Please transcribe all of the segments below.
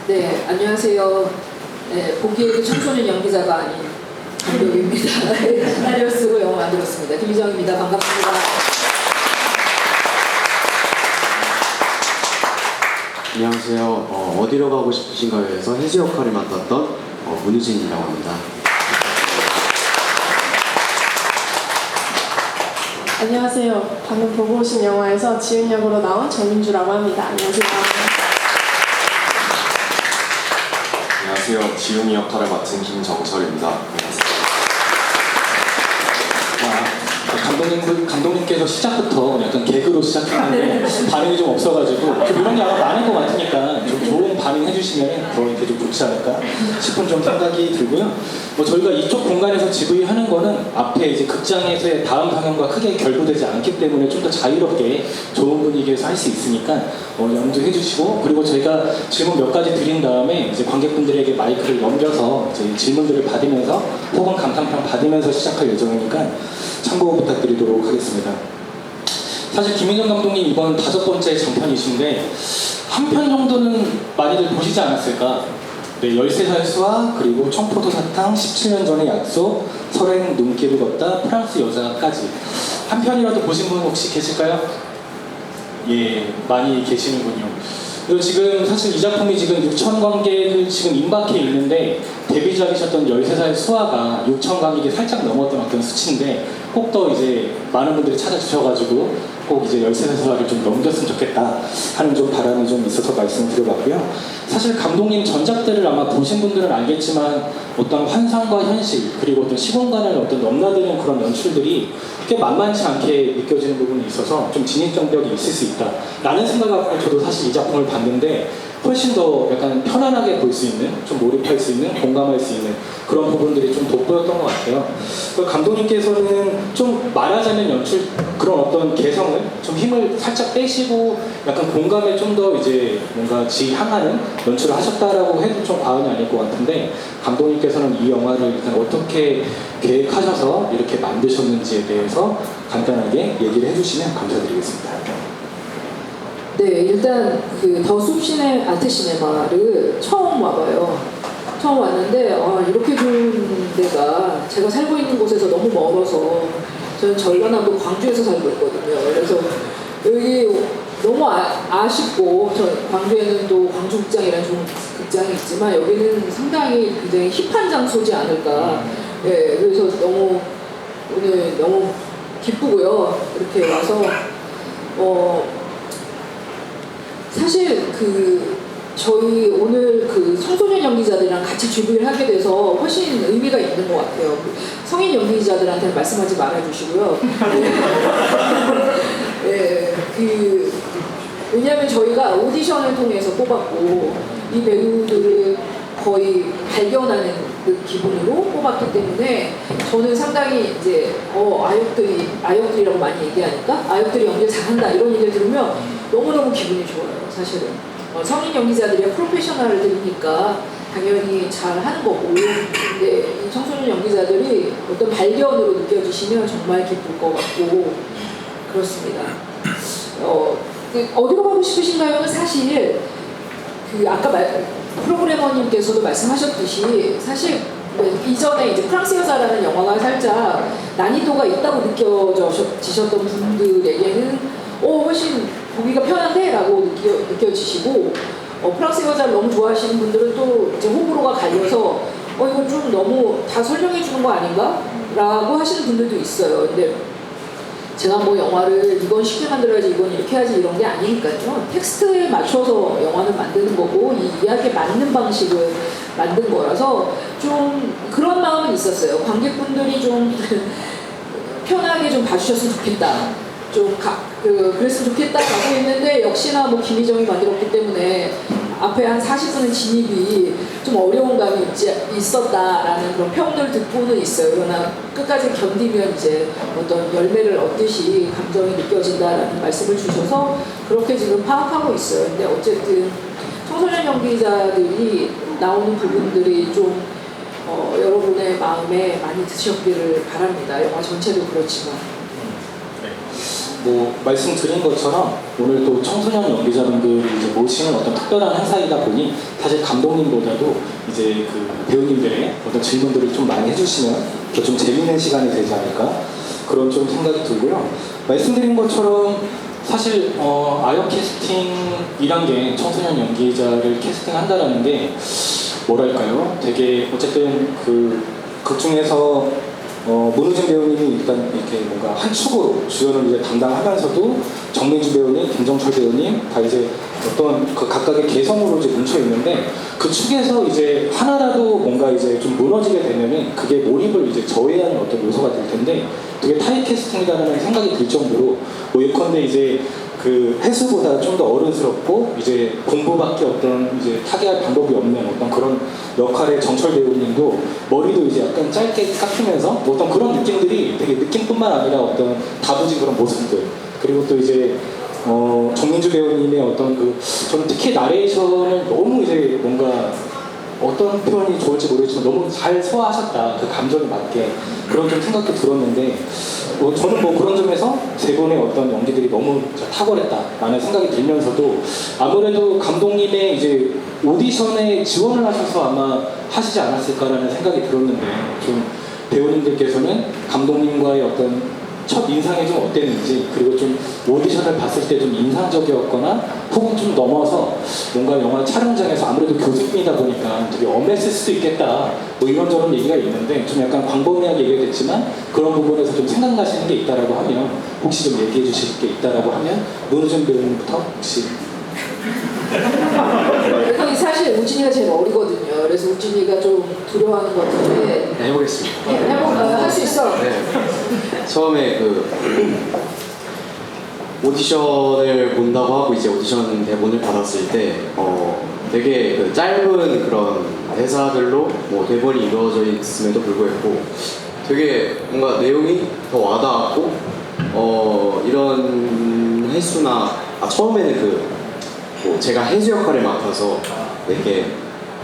네, 안녕하세요. 네, 보기에도 청소년 연기자가 아닌 감독입니다. 시나리오 쓰고 영화 만들었습니다. 김희정입니다. 반갑습니다. 안녕하세요. 어디로 가고 싶으신가요에서 혜지 역할을 맡았던 문유진이라고 합니다. 안녕하세요. 방금 보고 오신 영화에서 지은 역으로 나온 정민주라고 합니다. 안녕하세요. 안녕하세요. 지훈이 역할을 맡은 김정철입니다. 감독님께서 시작부터 약간 개그로 시작했는데 반응이 좀 없어가지고 좀 이런 게 아마 많은 것 같으니까 좀 좋은 반응 해주시면 더 이렇게 좀 좋지 않을까 싶은 좀 생각이 들고요. 저희가 이쪽 공간에서 GV하는 거는 앞에 이제 극장에서의 다음 상영과 크게 결부되지 않기 때문에 좀 더 자유롭게 좋은 분위기에서 할 수 있으니까 염두해 주시고, 그리고 저희가 질문 몇 가지 드린 다음에 이제 관객분들에게 마이크를 넘겨서 이제 질문들을 받으면서 혹은 감상평 받으면서 시작할 예정이니까 참고 부탁드리도록 하겠습니다. 사실 김희정 감독님 이번 5번째 장편이신데 한 편 정도는 많이들 보시지 않았을까? 네, 13살 수아, 그리고 청포도 사탕, 17년 전의 약속, 설행, 눈길을 걷다, 프랑스 여자까지 한 편이라도 보신 분 혹시 계실까요? 예, 많이 계시는군요. 그리고 지금 사실 이 작품이 지금 6천 관객을 지금 임박해 있는데 데뷔작이셨던 13살 수아가 6천 관객이 살짝 넘었던 어떤 수치인데 꼭 더 이제 많은 분들이 찾아주셔가지고 꼭 이제 13살 수아를 좀 넘겼으면 좋겠다 하는 좀 바람이 좀 있어서 말씀을 드려봤고요. 사실 감독님 전작들을 아마 보신 분들은 알겠지만 어떤 환상과 현실 그리고 어떤 시공간을 어떤 넘나드는 그런 연출들이 꽤 만만치 않게 느껴지는 부분이 있어서 좀 진입장벽이 있을 수 있다 라는 생각을 갖고 저도 사실 이 작품을 봤는데 훨씬 더 약간 편안하게 볼 수 있는, 좀 몰입할 수 있는, 공감할 수 있는 그런 부분들이 좀 돋보였던 것 같아요. 감독님께서는 좀 말하자면 연출 그런 어떤 개성을 좀 힘을 살짝 빼시고 약간 공감에 좀 더 이제 뭔가 지향하는 연출을 하셨다라고 해도 좀 과언이 아닐 것 같은데, 감독님께서는 이 영화를 일단 어떻게 계획하셔서 이렇게 만드셨는지에 대해서 간단하게 얘기를 해주시면 감사드리겠습니다. 네, 일단 그 더 숲시네 아트시네마를 처음 와봐요. 처음 왔는데 이렇게 좋은 데가 제가 살고 있는 곳에서 너무 멀어서, 저는 전라남도 광주에서 살고 있거든요. 그래서 여기 너무 아쉽고, 광주에는 또 광주극장이라는 좋은 극장이 있지만 여기는 상당히 굉장히 힙한 장소지 않을까. 예, 그래서 오늘 너무 기쁘고요. 이렇게 와서 사실 저희 오늘 청소년 연기자들이랑 같이 준비를 하게 돼서 훨씬 의미가 있는 것 같아요. 성인 연기자들한테 말씀하지 말아주시고요. 네, 왜냐하면 저희가 오디션을 통해서 뽑았고 이 배우들을 거의 발견하는 그 기분으로 뽑았기 때문에 저는 상당히 이제 아역들이라고 많이 얘기하니까 아역들이 연기를 잘한다 이런 얘기를 들으면 너무너무 기분이 좋아요. 사실은 성인 연기자들이 프로페셔널들이니까 당연히 잘 하는 거고, 근데 이 청소년 연기자들이 어떤 발견으로 느껴지시면 정말 기쁠 것 같고 그렇습니다. 어디로 가고 싶으신가요는 사실 아까 프로그래머님께서도 말씀하셨듯이 사실 이전에 이제 프랑스 여자라는 영화가 살짝 난이도가 있다고 느껴지셨던 분들에게는 훨씬 보기가 편한데 라고 느껴지시고, 프랑스 여자를 너무 좋아하시는 분들은 또 이제 호불호가 갈려서 이건 좀 너무 다 설명해 주는 거 아닌가? 라고 하시는 분들도 있어요. 근데 제가 영화를 이건 쉽게 만들어야지 이건 이렇게 해야지 이런 게 아니니까요. 텍스트에 맞춰서 영화를 만드는 거고 이 이야기에 맞는 방식을 만든 거라서 좀 그런 마음은 있었어요. 관객분들이 좀 편하게 좀 봐주셨으면 좋겠다. 그랬으면 좋겠다라고 했는데 역시나 김희정이 만들었기 때문에 앞에 한 40분의 진입이 좀 어려운 감이 있었다라는 그런 평들 듣고는 있어요. 그러나 끝까지 견디면 이제 어떤 열매를 얻듯이 감정이 느껴진다라는 말씀을 주셔서 그렇게 지금 파악하고 있어요. 근데 어쨌든 청소년 연기자들이 나오는 부분들이 좀 여러분의 마음에 많이 드셨기를 바랍니다. 영화 전체도 그렇지만. 뭐 말씀드린 것처럼 오늘 또 청소년 연기자분들을 이제 모시는 어떤 특별한 행사이다 보니 사실 감독님보다도 이제 그 배우님들의 어떤 질문들을 좀 많이 해주시면 더 좀 재밌는 시간이 되지 않을까 그런 좀 생각이 들고요. 말씀드린 것처럼 사실 아역 캐스팅이란 게 청소년 연기자를 캐스팅한다라는 게 뭐랄까요? 되게 어쨌든 그 중에서 문우진 배우님이 일단 이렇게 뭔가 한 축으로 주연을 이제 담당하면서도 정민주 배우님, 김정철 배우님 다 이제 어떤 그 각각의 개성으로 이제 뭉쳐 있는데 그 축에서 이제 하나라도 뭔가 이제 좀 무너지게 되면은 그게 몰입을 이제 저해하는 어떤 요소가 될 텐데 되게 타입 캐스팅이라는 생각이 들 정도로 뭐 예컨대 이제 그 해수보다 좀 더 어른스럽고 이제 공부밖에 어떤 이제 타개할 방법이 없는 어떤 그런 역할의 정철 배우님도 머리도 이제 약간 짧게 깎이면서 뭐 어떤 그런 느낌들이 되게 느낌뿐만 아니라 어떤 다부진 그런 모습들 그리고 또 이제 정민주 배우님의 어떤 저는 특히 나레이션을 너무 이제 뭔가 어떤 표현이 좋을지 모르겠지만 너무 잘 소화하셨다 그 감정에 맞게 그런 좀 생각도 들었는데 저는 뭐 그런 점에서 세 분의 어떤 연기들이 너무 탁월했다라는 생각이 들면서도 아무래도 감독님의 이제 오디션에 지원을 하셔서 아마 하시지 않았을까라는 생각이 들었는데 좀 배우님들께서는 감독님과의 어떤 첫 인상이 좀 어땠는지 그리고 좀 오디션을 봤을 때 좀 인상적이었거나 혹은 좀 넘어서 뭔가 영화 촬영장에서 아무래도 교수님이다 보니까 되게 엄했을 수도 있겠다 뭐 이런저런 얘기가 있는데 좀 약간 광범위하게 얘기가 됐지만 그런 부분에서 좀 생각나시는 게 있다라고 하면 혹시 좀 얘기해 주실 게 있다라고 하면 문우진 배우님부터 혹시 형이 사실 우진이가 제일 어리거든요. 그래서 우진이가 좀 두려워하는 것 같은데 네, 해보겠습니다. 해볼까요? 할 수 있어. 네. 처음에 오디션을 본다고 하고 이제 오디션 대본을 받았을 때 되게 짧은 그런 대사들로 뭐 대본이 이루어져 있음에도 불구하고 되게 뭔가 내용이 더 와닿았고 이런 혜수나 처음에는 뭐 제가 혜수 역할을 맡아서 이렇게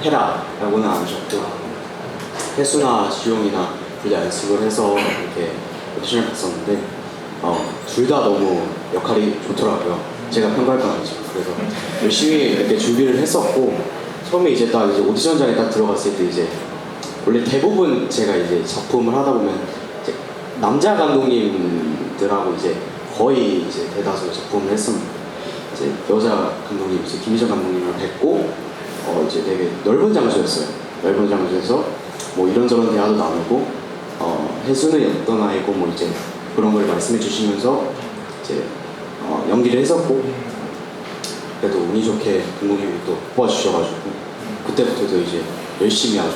해라라고는 안 하셨고 혜수나 지용이나 둘 다 연습을 해서 이렇게 오디션을 봤었는데 둘 다 너무 역할이 좋더라고요. 제가 평가할 건 아니죠. 그래서 열심히 이렇게 준비를 했었고 처음에 이제 오디션장에 딱 들어갔을 때 이제 원래 대부분 제가 이제 작품을 하다 보면 이제 남자 감독님들하고 이제 거의 이제 대다수 작품을 했었는데 이제 여자 감독님 이제 김희정 감독님을 뵙고 이제 되게 넓은 장소였어요. 넓은 장소에서 뭐 이런저런 대화도 나누고 혜수는 어떤 아이고 뭐 이제 그런 걸 말씀해 주시면서 이제 연기를 했었고 그래도 운이 좋게 감독님이 또 뽑아주셔가지고 그때부터도 이제 열심히 아주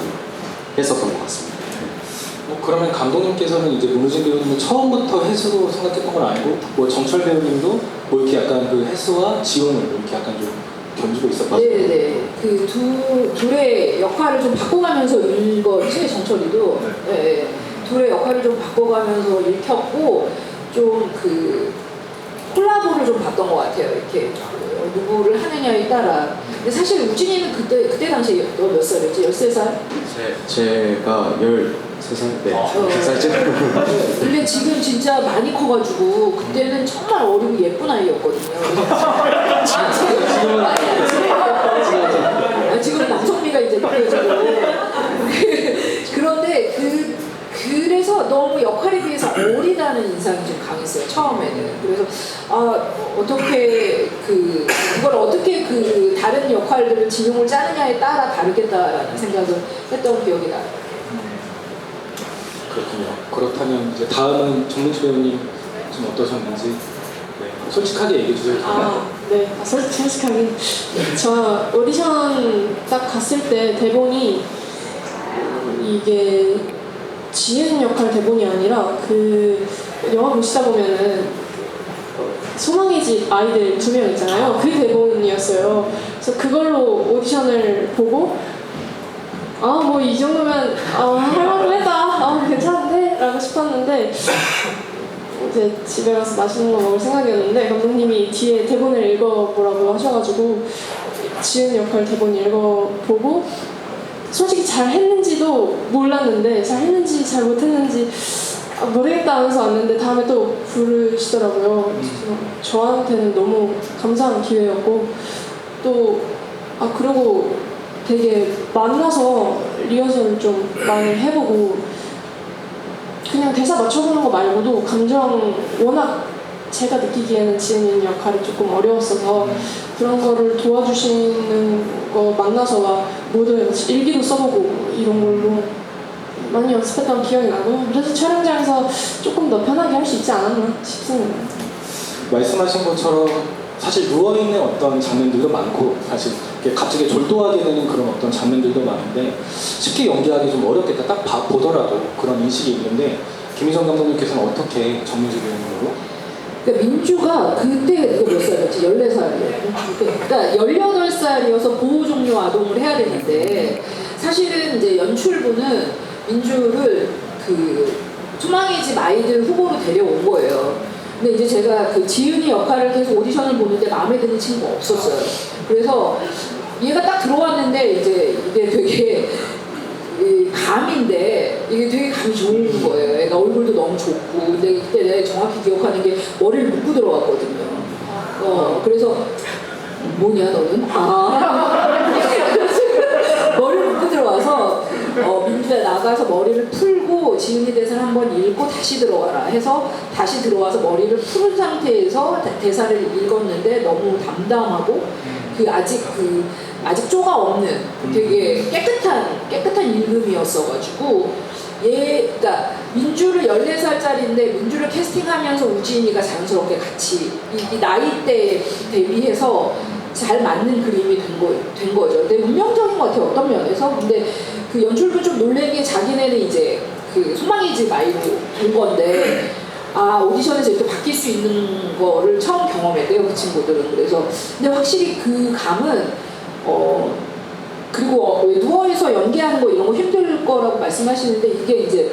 했었던 것 같습니다. 그러면 감독님께서는 이제 문우진 배우님은 처음부터 혜수로 생각했던 건 아니고 뭐 정철 배우님도 뭐 이렇게 약간 그 혜수와 지원을 이렇게 약간 좀 견주고 있었거든요. 네네. 그 둘의 역할을 좀 바꿔가면서 읽었지 정철이도. 네. 둘의 역할을 좀 바꿔가면서 읽혔고 좀 콜라보를 좀 봤던 것 같아요. 이렇게 누구를 하느냐에 따라. 근데 사실 우진이는 그때 당시에 너 몇 살이었지? 13살? 제가 13살? 네, 13살쯤? 근데 지금 진짜 많이 커가지고 그때는 정말 어리고 예쁜 아이였거든요. 지금은 남성미가 이제 느껴지고 그런데 그래서 너무 역할에 비해서 어리다는 인상이 좀 강했어요. 처음에는. 그래서 어떻게 그걸 어떻게 다른 역할들을 진용을 짜느냐에 따라 다르겠다라는 생각을 했던 기억이 나요. 그렇군요. 그렇다면 이제 다음은 정민주 배우님 좀 어떠셨는지 솔직하게 얘기해 주세요. 네. 솔직하게 저 오디션 딱 갔을 때 대본이 이게 지혜진 역할 대본이 아니라 영화 보시다 보면은 소망의 집 아이들 2명 있잖아요. 그 대본이었어요. 그래서 그걸로 오디션을 보고 뭐 이 정도면 할만하다. 괜찮은데? 라고 싶었는데 이제 집에 가서 맛있는 거 먹을 생각이었는데 감독님이 뒤에 대본을 읽어보라고 하셔가지고 지은 역할 대본 읽어보고 솔직히 잘 했는지도 몰랐는데 잘 했는지 잘 못했는지 모르겠다 하면서 왔는데 다음에 또 부르시더라고요. 그래서 저한테는 너무 감사한 기회였고 또 그리고 되게 만나서 리허설을 좀 많이 해보고 그냥 대사 맞춰보는 거 말고도 감정 워낙 제가 느끼기에는 지은이 역할이 조금 어려웠어서 그런 거를 도와주시는 거 만나서 막 모두 일기도 써보고 이런 걸로 많이 연습했던 기억이 나고요. 그래서 촬영장에서 조금 더 편하게 할 수 있지 않았나 싶습니다. 말씀하신 것처럼 사실 누워있는 어떤 장면들도 많고 사실 이렇게 갑자기 졸도하게 되는 그런 어떤 장면들도 많은데 쉽게 연기하기 좀 어렵겠다 딱 보더라도 그런 인식이 있는데 김희정 감독님께서는 어떻게 정리적으로 그러니까 민주가 그때 몇 살이었지? 14살이었고 그러니까 18살이어서 보호 종료 아동을 해야 되는데 사실은 이제 연출부는 민주를 그 소망의 집 아이들 후보로 데려온 거예요. 근데 이제 제가 그 지은이 역할을 계속 오디션을 보는데 마음에 드는 친구가 없었어요. 그래서 얘가 딱 들어왔는데 이제 이게 되게 감인데 이게 되게 감이 좋은 거예요. 애가 얼굴도 너무 좋고 근데 그때 내가 정확히 기억하는 게 머리를 묶고 들어갔거든요. 그래서 뭐냐 너는? 머리를 묶고 들어와서 민주가 나가서 머리를 풀고 지은이 대사를 한번 읽고 다시 들어가라 해서 다시 들어와서 머리를 푸른 상태에서 대사를 읽었는데 너무 담담하고 아직 쪼가 없는 되게 깨끗한 읽음이었어가지고 그러니까 민주를 14살짜리인데 민주를 캐스팅하면서 우진이가 자연스럽게 같이 이 나이대에 대비해서 잘 맞는 그림이 된 거죠. 근데 운명적인 것 같아요. 어떤 면에서. 근데 그 연출부 좀 놀란 게 자기네는 이제 그 소망의 집 아이로 된 건데 오디션에서 이렇게 바뀔 수 있는 거를 처음 경험했대요. 그 친구들은. 그래서 근데 확실히 그 감은 그리고 누워서 연기하는 거 이런 거 힘들 거라고 말씀하시는데 이게 이제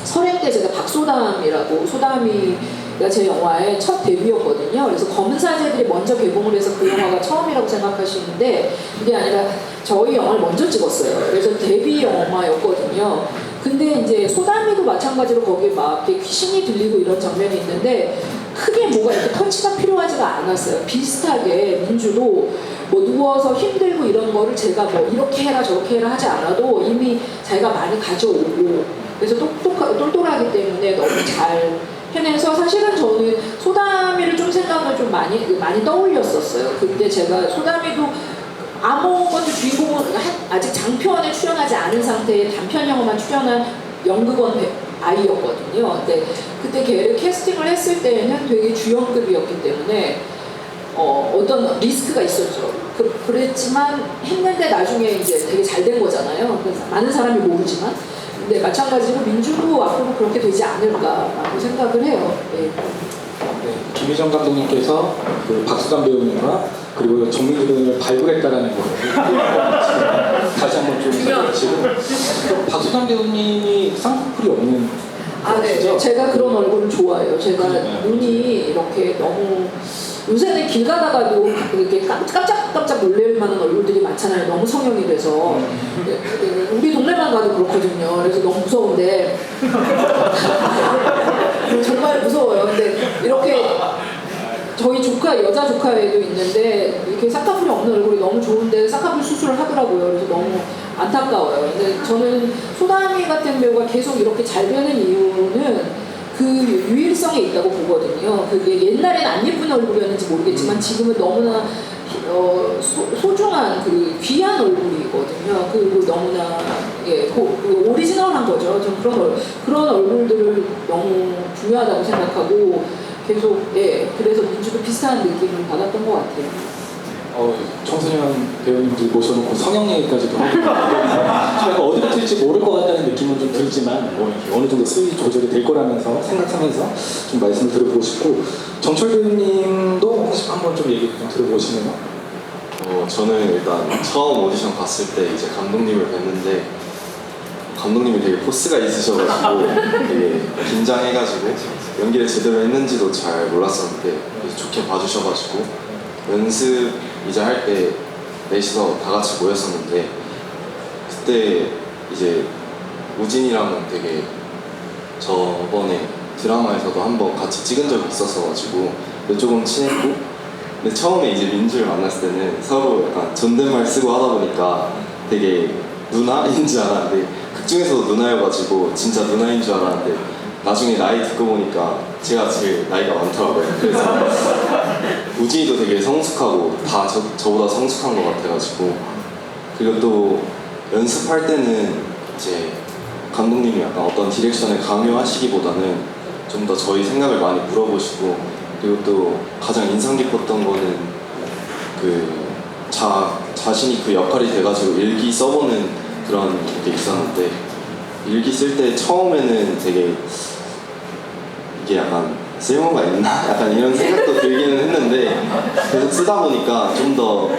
설행 때 제가 박소담이라고 소담이가 제 영화의 첫 데뷔였거든요. 그래서 검은 사제들이 먼저 개봉을 해서 그 영화가 처음이라고 생각하시는데 그게 아니라 저희 영화를 먼저 찍었어요. 그래서 데뷔 영화였거든요. 근데 이제 소담이도 마찬가지로 거기에 막 이렇게 귀신이 들리고 이런 장면이 있는데 크게 뭐가 이렇게 터치가 필요하지가 않았어요. 비슷하게 민주도 뭐 누워서 힘들고 이런 거를 제가 뭐 이렇게 해라 저렇게 해라 하지 않아도 이미 자기가 많이 가져오고 그래서 똘똘하기 때문에 너무 잘 해내서 사실은 저는 소담이를 좀 생각을 좀 많이 떠올렸었어요. 근데 제가 소담이도 아무것도 주인공은 아직 장편에 출연하지 않은 상태에 단편 영화만 출연한 연극원 아이였거든요. 근데 그때 걔를 캐스팅을 했을 때는 되게 주연급이었기 때문에 어떤 리스크가 있었죠. 그랬지만 했는데 나중에 이제 되게 잘 된 거잖아요. 그래서 많은 사람이 모르지만. 근데 마찬가지로 민주도 앞으로 그렇게 되지 않을까라고 생각을 해요. 네. 김희정 감독님께서 그 박수담 배우님과 그리고 정민주 배우님을 발굴했다라는 거 다시 한번 좀 지금 박수담 배우님이 쌍꺼풀이 없는 네. 제가 그런 얼굴을 좋아해요. 제가 눈이 이렇게 너무 요새는 길 가다가도 이렇게 깜짝깜짝 놀랄 만한 얼굴들이 많잖아요. 너무 성형이 돼서 우리 동네만 가도 그렇거든요. 그래서 너무 무서운데 정말 무서워요. 근데 이렇게 저희 여자 조카애도 있는데 이렇게 쌍꺼풀이 없는 얼굴이 너무 좋은데 쌍꺼풀 수술을 하더라고요. 그래서 너무 안타까워요. 근데 저는 소담이 같은 배우가 계속 이렇게 잘 되는 이유는 그 유일성이 있다고 보거든요. 그게 옛날엔 안 예쁜 얼굴이었는지 모르겠지만 지금은 너무나 소중한 그 귀한 얼굴이거든요. 그리고 너무나 오리지널한 거죠. 좀 그런 얼굴들을 너무 중요하다고 생각하고 계속 그래서 민주도 비슷한 느낌을 받았던 것 같아요. 청소년 배우님들 모셔놓고 성형 얘기까지도 하고 약간 어디로 튈지 모를 것 같다는 느낌은 좀 들지만 어느 정도 수위 조절이 될 거라면서 생각하면서 좀 말씀을 드려보고 싶고 정철 배우님도 혹시 한번 좀 얘기 좀 들어보고 싶네요. 저는 일단 처음 오디션 갔을 때 이제 감독님을 뵀는데 감독님이 되게 포스가 있으셔가지고 되게 긴장해가지고 연기를 제대로 했는지도 잘 몰랐었는데 좋게 봐주셔가지고 연습 이제 할 때 넷이서 다 같이 모였었는데 그때 이제 우진이랑은 되게 저번에 드라마에서도 한번 같이 찍은 적이 있었어가지고 조금 친했고, 근데 처음에 이제 민주를 만났을 때는 서로 약간 존댓말 쓰고 하다 보니까 되게 누나인 줄 알았는데, 극 중에서도 누나여가지고 진짜 누나인 줄 알았는데 나중에 나이 듣고 보니까 제가 제일 나이가 많더라고요. 그래서 우진이도 되게 성숙하고 다 저보다 성숙한 것 같아가지고, 그리고 또 연습할 때는 이제 감독님이 약간 어떤 디렉션을 강요하시기보다는 좀 더 저희 생각을 많이 물어보시고, 그리고 또 가장 인상 깊었던 거는 그 자신이 그 역할이 돼가지고 일기 써보는 그런 게 있었는데, 일기 쓸 때 처음에는 되게 이게 약간 쓸모가 있나? 약간 이런 생각도 들기는 했는데, 계속 쓰다 보니까 좀 더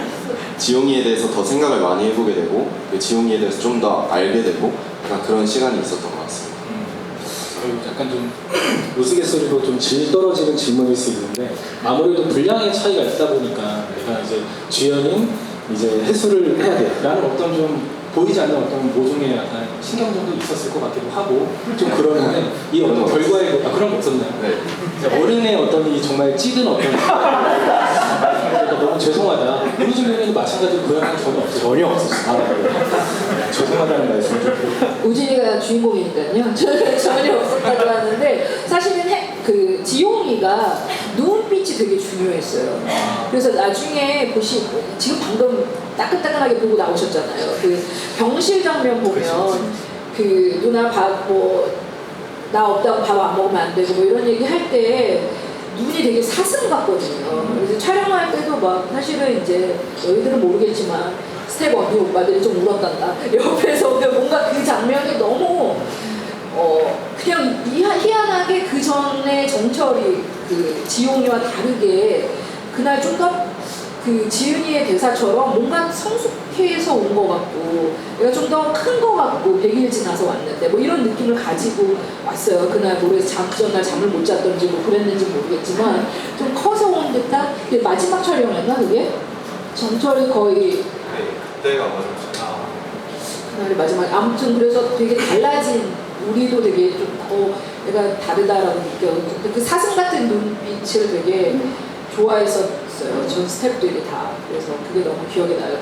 지용이에 대해서 더 생각을 많이 해보게 되고, 지용이에 대해서 좀 더 알게 되고, 약간 그런 시간이 있었던 것 같습니다. 약간 좀 우스갯소리로 좀 질 떨어지는 질문일 수 있는데, 아무래도 분량의 차이가 있다 보니까 내가 이제 주연인 이제 해수를 해야 돼라는 어떤 좀 보이지 않는 어떤 모종의 약간 신경전도 있었을 것 같기도 하고, 좀 그러는데 이 어떤 결과에 그런 거 없었나요? 네. 어른의 어떤 이 정말 찌든 어떤 그러니까 너무 죄송하다. 우리 중에는 마찬가지로 그런 건 전혀 없어요. 전혀 없었어요. 네. 죄송하다는 말씀을 좀 드리고. 우진이가 주인공이니까요. 전혀 없었다고 하는데, 사실은 그 지용이가 눈빛이 되게 중요했어요. 그래서 나중에 지금 방금 따끈따끈하게 보고 나오셨잖아요. 그 병실 장면 보면 그 누나 나 없다고 밥 안 먹으면 안 되고 뭐 이런 얘기 할 때 눈이 되게 사슴 같거든요. 그래서 촬영할 때도 막 사실은 이제 너희들은 모르겠지만 스텝 언니 오빠들이 좀 울었단다. 옆에서 뭔가 그 장면이 너무 그냥 희한하게 그 전에 정철이 그 지용이와 다르게 그날 좀 더 그 지은이의 대사처럼 뭔가 성숙해서 온 것 같고, 내가 좀 더 큰 것 같고 100일 지나서 왔는데 뭐 이런 느낌을 가지고 왔어요. 그날 모레서 전날 잠을 못 잤던지 뭐 그랬는지 모르겠지만 좀 커서 온 듯한. 마지막 촬영이었나 그게? 정철이 거의 네, 그때가 맞았죠. 그날이 마지막. 아무튼 그래서 되게 달라진, 우리도 되게 좀 내가 다르다라고 느꼈는데 그 사슴 같은 눈빛을 되게 좋아했었어요. 전 스태프들이 다. 그래서 그게 너무 기억에 나요.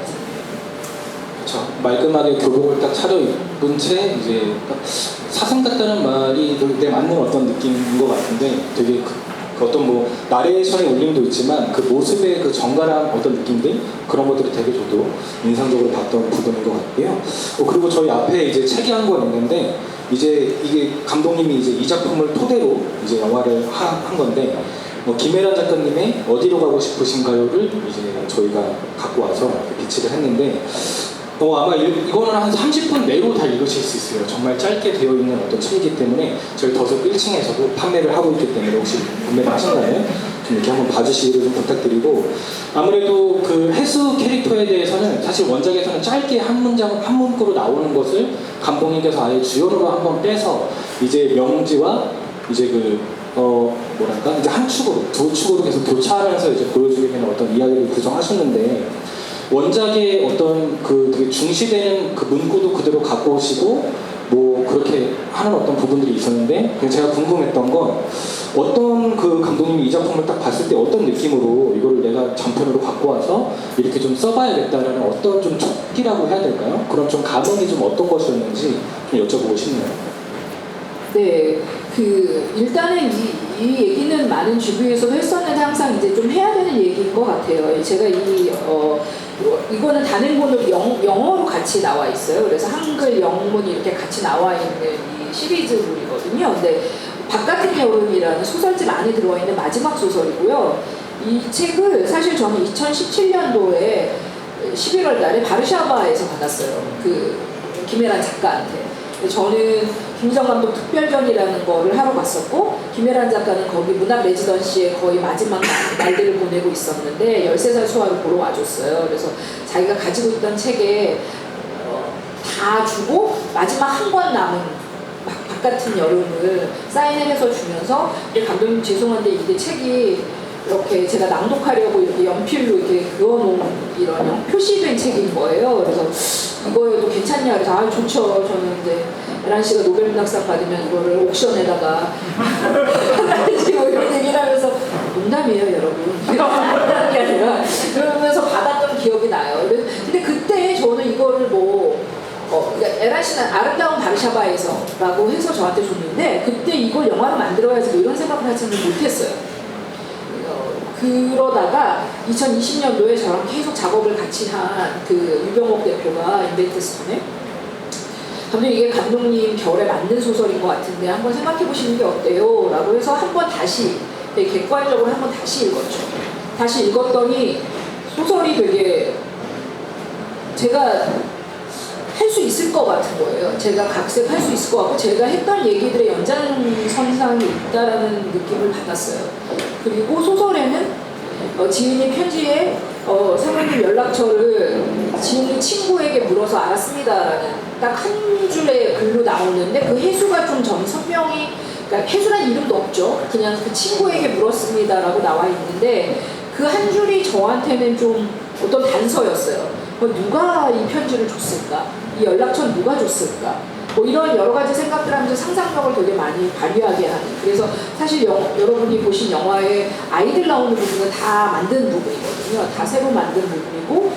그렇죠. 말끔하게 교복을 딱 차려입은 채 이제 딱 사슴 같다는 말이 내 맞는 어떤 느낌인 것 같은데, 되게 그 어떤 뭐 나레이션의 울림도 있지만 그 모습의 그 정갈한 어떤 느낌들, 그런 것들이 되게 저도 인상적으로 봤던 부분인 것 같고요. 그리고 저희 앞에 이제 책이 한 권 있는데, 이제 이게 감독님이 이제 이 작품을 토대로 이제 영화를 한 건데, 김혜란 작가님의 어디로 가고 싶으신가요를 이제 저희가 갖고 와서 비치를 했는데, 아마 이거는 한 30분 내로 다 읽으실 수 있어요. 정말 짧게 되어 있는 어떤 책이기 때문에 저희 더숲 1층에서도 판매를 하고 있기 때문에 혹시 구매를 하신다면 좀 이렇게 한번 봐주시기를 좀 부탁드리고, 아무래도 그 해수 캐릭터에 대해서는 사실 원작에서는 짧게 한 문구로 나오는 것을 감독님께서 아예 주연으로 한번 빼서 이제 명지와 이제 뭐랄까 이제 한 축으로, 두 축으로 계속 교차하면서 이제 보여주게 되는 어떤 이야기를 구성하셨는데, 원작의 어떤 그 되게 중시되는 그 문구도 그대로 갖고 오시고 뭐 그렇게 하는 어떤 부분들이 있었는데, 제가 궁금했던 건 어떤 그 감독님이 이 작품을 딱 봤을 때 어떤 느낌으로 이거를 내가 장편으로 갖고 와서 이렇게 좀 써봐야겠다라는 어떤 좀 촉기라고 해야 될까요? 그런 좀 감흥이 좀 어떤 것이었는지 좀 여쭤보고 싶네요. 네, 일단은 이 얘기는 많은 주부에서도 했었는데 항상 이제 좀 해야 되는 얘기인 것 같아요. 제가 이거는 단행본으로 영어로 같이 나와 있어요. 그래서 한글 영문이 이렇게 같이 나와 있는 이 시리즈물이거든요. 근데 바깥은 여름이라는 소설집 안에 들어와 있는 마지막 소설이고요. 이 책을 사실 저는 2017년도에 11월 달에 바르샤바에서 받았어요. 그 김혜란 작가한테. 저는 김희정 감독 특별전이라는 거를 하러 갔었고, 김혜란 작가는 거기 문학 레지던시에 거의 마지막 날들을 보내고 있었는데 13살 소아를 보러 와줬어요. 그래서 자기가 가지고 있던 책에 다 주고 마지막 한 권 남은 바깥은 여름을 사인을 해서 주면서, 감독님 죄송한데 이게 책이 이렇게 제가 낭독하려고 이렇게 연필로 이렇게 그어놓은 이런 표시된 책인 거예요. 그래서 이거에도 괜찮냐 그래서 아 좋죠. 저는 이제 에란 씨가 노벨문학상 받으면 이거를 옥션에다가 하는지 뭐 이런 얘기를 하면서 농담이에요 여러분. 농담이 아니라 그러면서 받았던 기억이 나요. 근데 그때 저는 이거를 그러니까 에란 씨는 아름다운 바르샤바에서라고 해서 저한테 줬는데 그때 이걸 영화로 만들어야지 뭐 이런 생각을 하지는 못했어요. 그러다가 2020년도에 저랑 계속 작업을 같이 한 그 유병옥 대표가 인벤트스톤에 감독님 이게 감독님 겨울에 만든 소설인 것 같은데 한번 생각해 보시는 게 어때요? 라고 해서 한번 다시 객관적으로 한번 다시 읽었죠. 다시 읽었더니 소설이 되게 제가 할 수 있을 것 같은 거예요. 제가 각색할 수 있을 것 같고 제가 했던 얘기들의 연장선상이 있다라는 느낌을 받았어요. 그리고 소설에는 지은이 편지에 사모님 연락처를 지은이 친구에게 물어서 알았습니다라는 딱 한 줄의 글로 나오는데 그 해수가 좀 전 선명히 그러니까 해수란 이름도 없죠. 그냥 그 친구에게 물었습니다라고 나와 있는데 그 한 줄이 저한테는 좀 어떤 단서였어요. 누가 이 편지를 줬을까? 이 연락처는 누가 줬을까? 뭐 이런 여러 가지 생각들 하면서 상상력을 되게 많이 발휘하게 하는. 그래서 사실 여러분이 보신 영화에 아이들 나오는 부분은 다 만든 부분이거든요. 다 새로 만든 부분이고,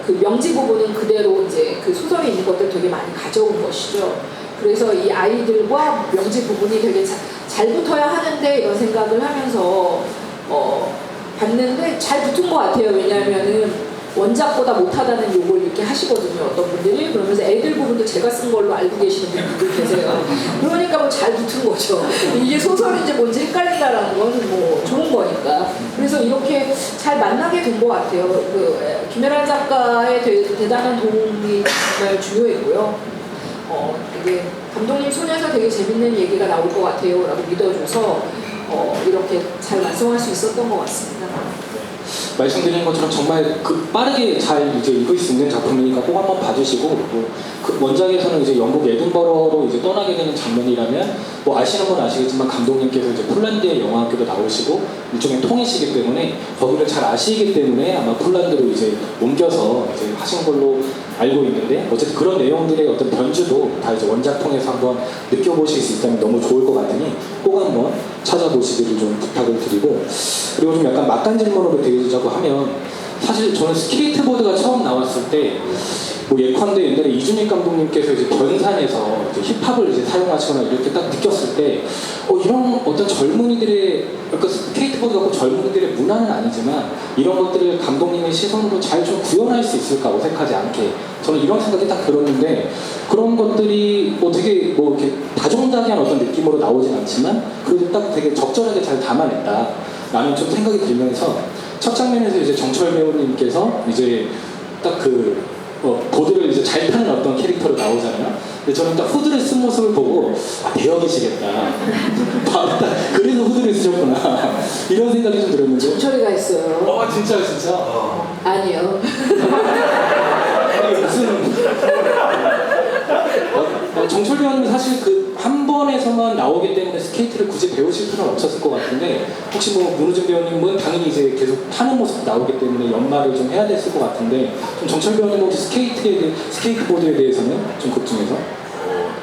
그 명지 부분은 그대로 이제 그 소설에 있는 것들 되게 많이 가져온 것이죠. 그래서 이 아이들과 명지 부분이 되게 잘 붙어야 하는데 이런 생각을 하면서 봤는데 잘 붙은 것 같아요. 왜냐하면은 원작보다 못하다는 욕을 이렇게 하시거든요. 어떤 분들이. 그러면서 애들 부분도 제가 쓴 걸로 알고 계시는 분들도 계세요. 그러니까 뭐 잘 붙은 거죠. 이게 소설인지 뭔지 헷갈린다라는 건 뭐 좋은 거니까. 그래서 이렇게 잘 만나게 된 것 같아요. 김혜란 작가의 대단한 도움이 정말 중요했고요. 되게 감독님 손에서 되게 재밌는 얘기가 나올 것 같아요. 라고 믿어줘서 이렇게 잘 완성할 수 있었던 것 같습니다. 말씀드린 것처럼 정말 빠르게 잘 이제 읽을 수 있는 작품이니까 꼭 한번 봐주시고 그 원작에서는 이제 영국 에든버러로 이제 떠나게 되는 장면이라면 뭐 아시는 분 아시겠지만 감독님께서 이제 폴란드의 영화학교도 나오시고 일종의 통이시기 때문에 거기를 잘 아시기 때문에 아마 폴란드로 이제 옮겨서 이제 하신 걸로 알고 있는데 어쨌든 그런 내용들의 어떤 변주도 다 이제 원작 통해서 한번 느껴보실 수 있다면 너무 좋을 것 같으니 꼭 한번 찾아보시기를 좀 부탁을 드리고 그리고 좀 약간 막간 질문으로 드리자고 하면 사실 저는 스케이트보드가 처음 나왔을 때 뭐 예컨대 옛날에 이준익 감독님께서 이제 변산에서 이제 힙합을 이제 사용하시거나 이럴 때 딱 느꼈을 때 이런 어떤 젊은이들의 그러니까 스케이트보드가 꼭 젊은이들의 문화는 아니지만 이런 것들을 감독님의 시선으로 잘 좀 구현할 수 있을까 어색하지 않게 저는 이런 생각이 딱 들었는데 그런 것들이 되게 이렇게 다정다감한 어떤 느낌으로 나오진 않지만 그래도 딱 되게 적절하게 잘 담아냈다 라는 좀 생각이 들면서 첫 장면에서 이제 정철 배우님께서 이제 딱 보드를 이제 잘 타는 어떤 캐릭터로 나오잖아요. 근데 저는 딱 후드를 쓴 모습을 보고 대역이시겠다. 바로 딱 그래서 후드를 쓰셨구나. 이런 생각이 좀 들었는데. 정철이가 있어요. 진짜. 아니요. 아니 무슨 정철 배우님은 사실 한 번에서만 나오기 때문에 스케이트를 굳이 배우실 필요는 없었을 것 같은데 혹시 뭐 문우진 배우님은 당연히 이제 계속 타는 모습 나오기 때문에 연말을 좀 해야 됐을 것 같은데 좀 정철 배우님 혹시 스케이트보드에 대해서는 좀 그중에서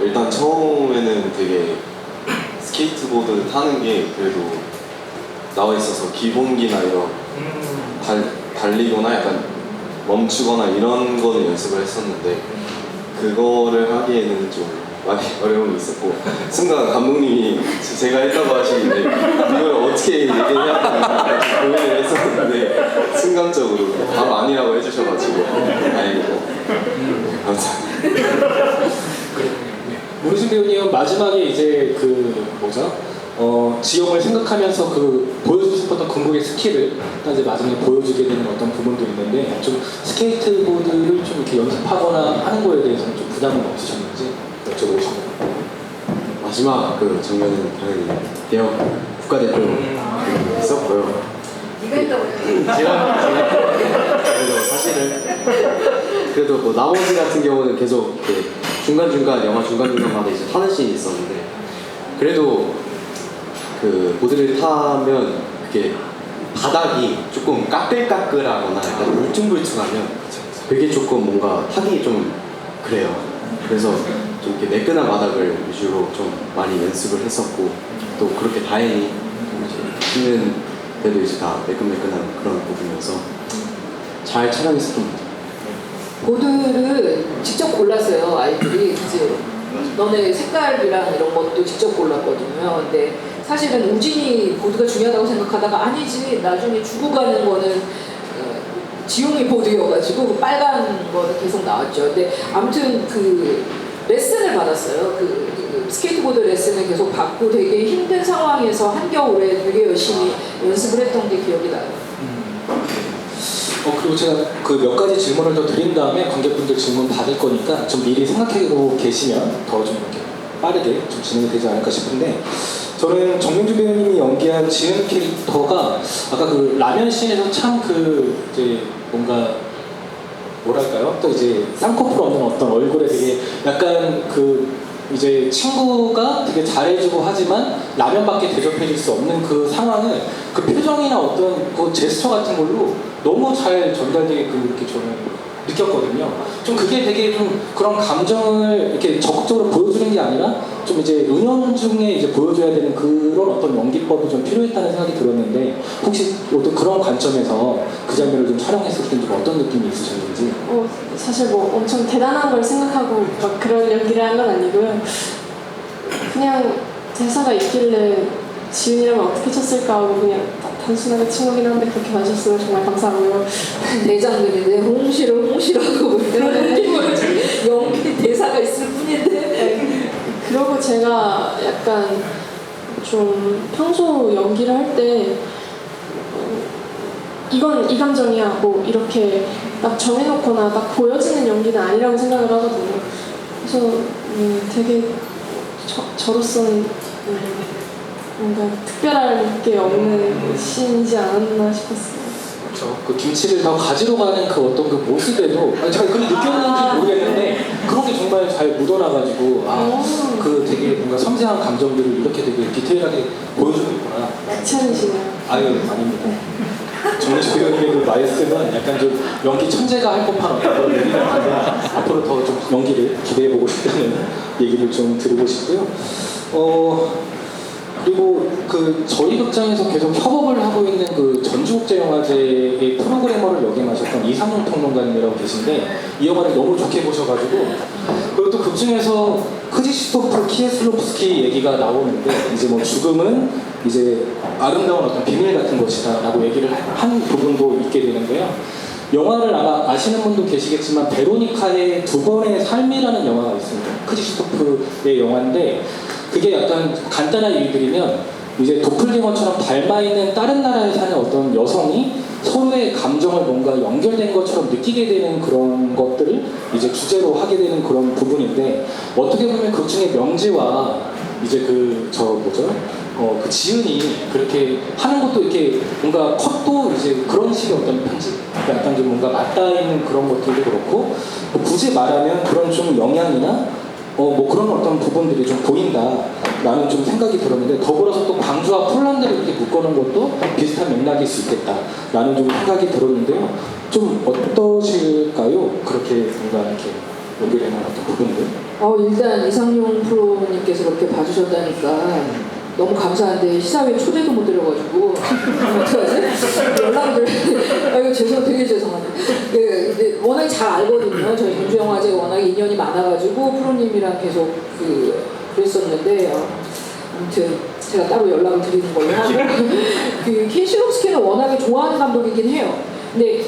일단 처음에는 되게 스케이트보드 타는 게 그래도 나와 있어서 기본기나 이런 달리거나 약간 멈추거나 이런 거는 연습을 했었는데 그거를 하기에는 좀 많이 어려움이 있었고 순간 감독님이 제가 했다고 하시는데 이걸 어떻게 얘기해야 되나 고민을 했었는데 순간적으로 바로 아니라고 해주셔가지고 다행이고 감사합니다. 문우진 배우님은 마지막에 이제 지영을 생각하면서 보여주고 싶었던 궁극의 스킬을 이제 마지막에 보여주게 되는 어떤 부분도 있는데 좀 스케이트보드를 좀 이렇게 연습하거나 하는 거에 대해서는 좀 부담은 없으셨는지 여쭤보고 싶습니다. 마지막 장면은 당연히 대형 국가대표 있었고요. 네가 했다고 해요. 제가 그래도 사실은 그래도 뭐 나머지 같은 경우는 계속 이렇게 중간중간 영화 중간중간마다 이제 타는 씬이 있었는데 그래도 보드를 타면 그게 바닥이 조금 까끌까끌하거나 약간 울퉁불퉁하면 그게 조금 뭔가 하기 좀 그래요. 그래서 좀 이렇게 매끈한 바닥을 위주로 좀 많이 연습을 했었고 또 그렇게 다행히 이제 찍는 데도 이제 다 매끈매끈한 그런 부분이어서 잘 촬영했었던 것 같아요. 보드를 직접 골랐어요. 아이들이 이제 너네 색깔이랑 이런 것도 직접 골랐거든요. 근데 사실은 우진이 보드가 중요하다고 생각하다가 아니지, 나중에 주고 가는 거는 지용이 보드여가지고 그 빨간 거는 계속 나왔죠. 근데 아무튼 그 레슨을 받았어요. 그 스케이트보드 레슨을 계속 받고 되게 힘든 상황에서 한겨울에 되게 열심히 연습을 했던 게 기억이 나요. 그리고 제가 그 몇 가지 질문을 더 드린 다음에 관객분들 질문 받을 거니까 좀 미리 생각하고 계시면 더 좀 이렇게 빠르게 좀 진행이 되지 않을까 싶은데, 저는 정명주 배우님이 연기한 지은 캐릭터가 아까 그 라면 씬에서 참 그 이제 뭔가 뭐랄까요? 또 이제 쌍꺼풀 없는 어떤 얼굴에 되게 약간 그 이제 친구가 되게 잘해주고 하지만 라면밖에 대접해줄 수 없는 그 상황을 그 표정이나 어떤 그 제스처 같은 걸로 너무 잘 전달되게 그렇게 저는 느꼈거든요. 좀 그게 되게 좀 그런 감정을 이렇게 적극적으로 보여주는 게 아니라 좀 이제 은연중에 이제 보여줘야 되는 그런 어떤 연기법이 좀 필요했다는 생각이 들었는데, 혹시 어떤 그런 관점에서 그 장면을 좀 촬영했을 때 좀 어떤 느낌이 있으셨는지? 사실 뭐 엄청 대단한 걸 생각하고 막 그런 연기를 한 건 아니고요. 그냥 대사가 있길래 지은이라면 어떻게 쳤을까 하고 그냥 단순하게 친구긴 한데 그렇게 봐주셨으면 정말 감사하고요. 대장님인데 홍시라고 그러는 연기 대사가 있을 뿐인데. 그리고 제가 약간 좀 평소 연기를 할 때 이건 이 감정이야 뭐 이렇게 딱 정해놓거나 딱 보여지는 연기는 아니라고 생각을 하거든요. 그래서 되게 저로서는 뭔가 특별할 게 없는 씬이지 않았나 싶었어요. 그렇죠. 그 김치를 더 가지러 가는 그 어떤 그 모습에도 제가 그걸 느꼈는지 모르겠는데 그런 게 정말 잘 묻어나가지고 그 되게 뭔가 섬세한 감정들을 이렇게 되게 디테일하게 보여주는구나. 낙찰이시네요. 아유, 아닙니다. 정민수 배우님의 그 말씀은 약간 좀 연기 천재가 할 법한 어떤 그런 얘기 같은데 앞으로 더 좀 연기를 기대해보고 싶다는 얘기를 좀 드리고 싶고요. 그리고 그 저희 극장에서 계속 협업을 하고 있는 그 전주국제영화제의 프로그래머를 역임하셨던 이상훈 평론가님이라고 계신데 이 영화를 너무 좋게 보셔가지고, 그리고 또 극중에서 크지스토프 키에슬롭스키 얘기가 나오는데 이제 뭐 죽음은 이제 아름다운 어떤 비밀 같은 것이다라고 얘기를 한 부분도 있게 되는데요. 영화를 아마 아시는 분도 계시겠지만 베로니카의 두 번의 삶이라는 영화가 있습니다. 크지스토프의 영화인데 그게 약간 간단하게 얘기드리면 이제 도플갱어처럼 닮아있는 다른 나라에 사는 어떤 여성이 서로의 감정을 뭔가 연결된 것처럼 느끼게 되는 그런 것들을 이제 주제로 하게 되는 그런 부분인데, 어떻게 보면 그 중에 명지와 이제 그 그 지은이 그렇게 하는 것도 이렇게 뭔가 컷도 이제 그런 식의 어떤 편집, 약간 좀 뭔가 맞닿아 있는 그런 것들도 그렇고, 굳이 말하면 그런 좀 영향이나 뭐 그런 어떤 부분들이 좀 보인다라는 좀 생각이 들었는데, 더불어서 또 광주와 폴란드를 이렇게 묶어놓은 것도 비슷한 맥락일 수 있겠다라는 좀 생각이 들었는데요. 좀 어떠실까요? 그렇게 뭔가 이렇게 연결되는 어떤 부분들? 일단 이상용 프로님께서 그렇게 봐주셨다니까 너무 감사한데 시사회 초대도 못 드려가지고 어떡하지? 연락을 아이고 되게 죄송하네. 근데 워낙 잘 알거든요. 저희 전주영화제 워낙 인연이 많아가지고 프로님이랑 계속 그랬었는데 아무튼 제가 따로 연락을 드리는 걸로 하고 그 키에슬롭스키는 워낙에 좋아하는 감독이긴 해요. 근데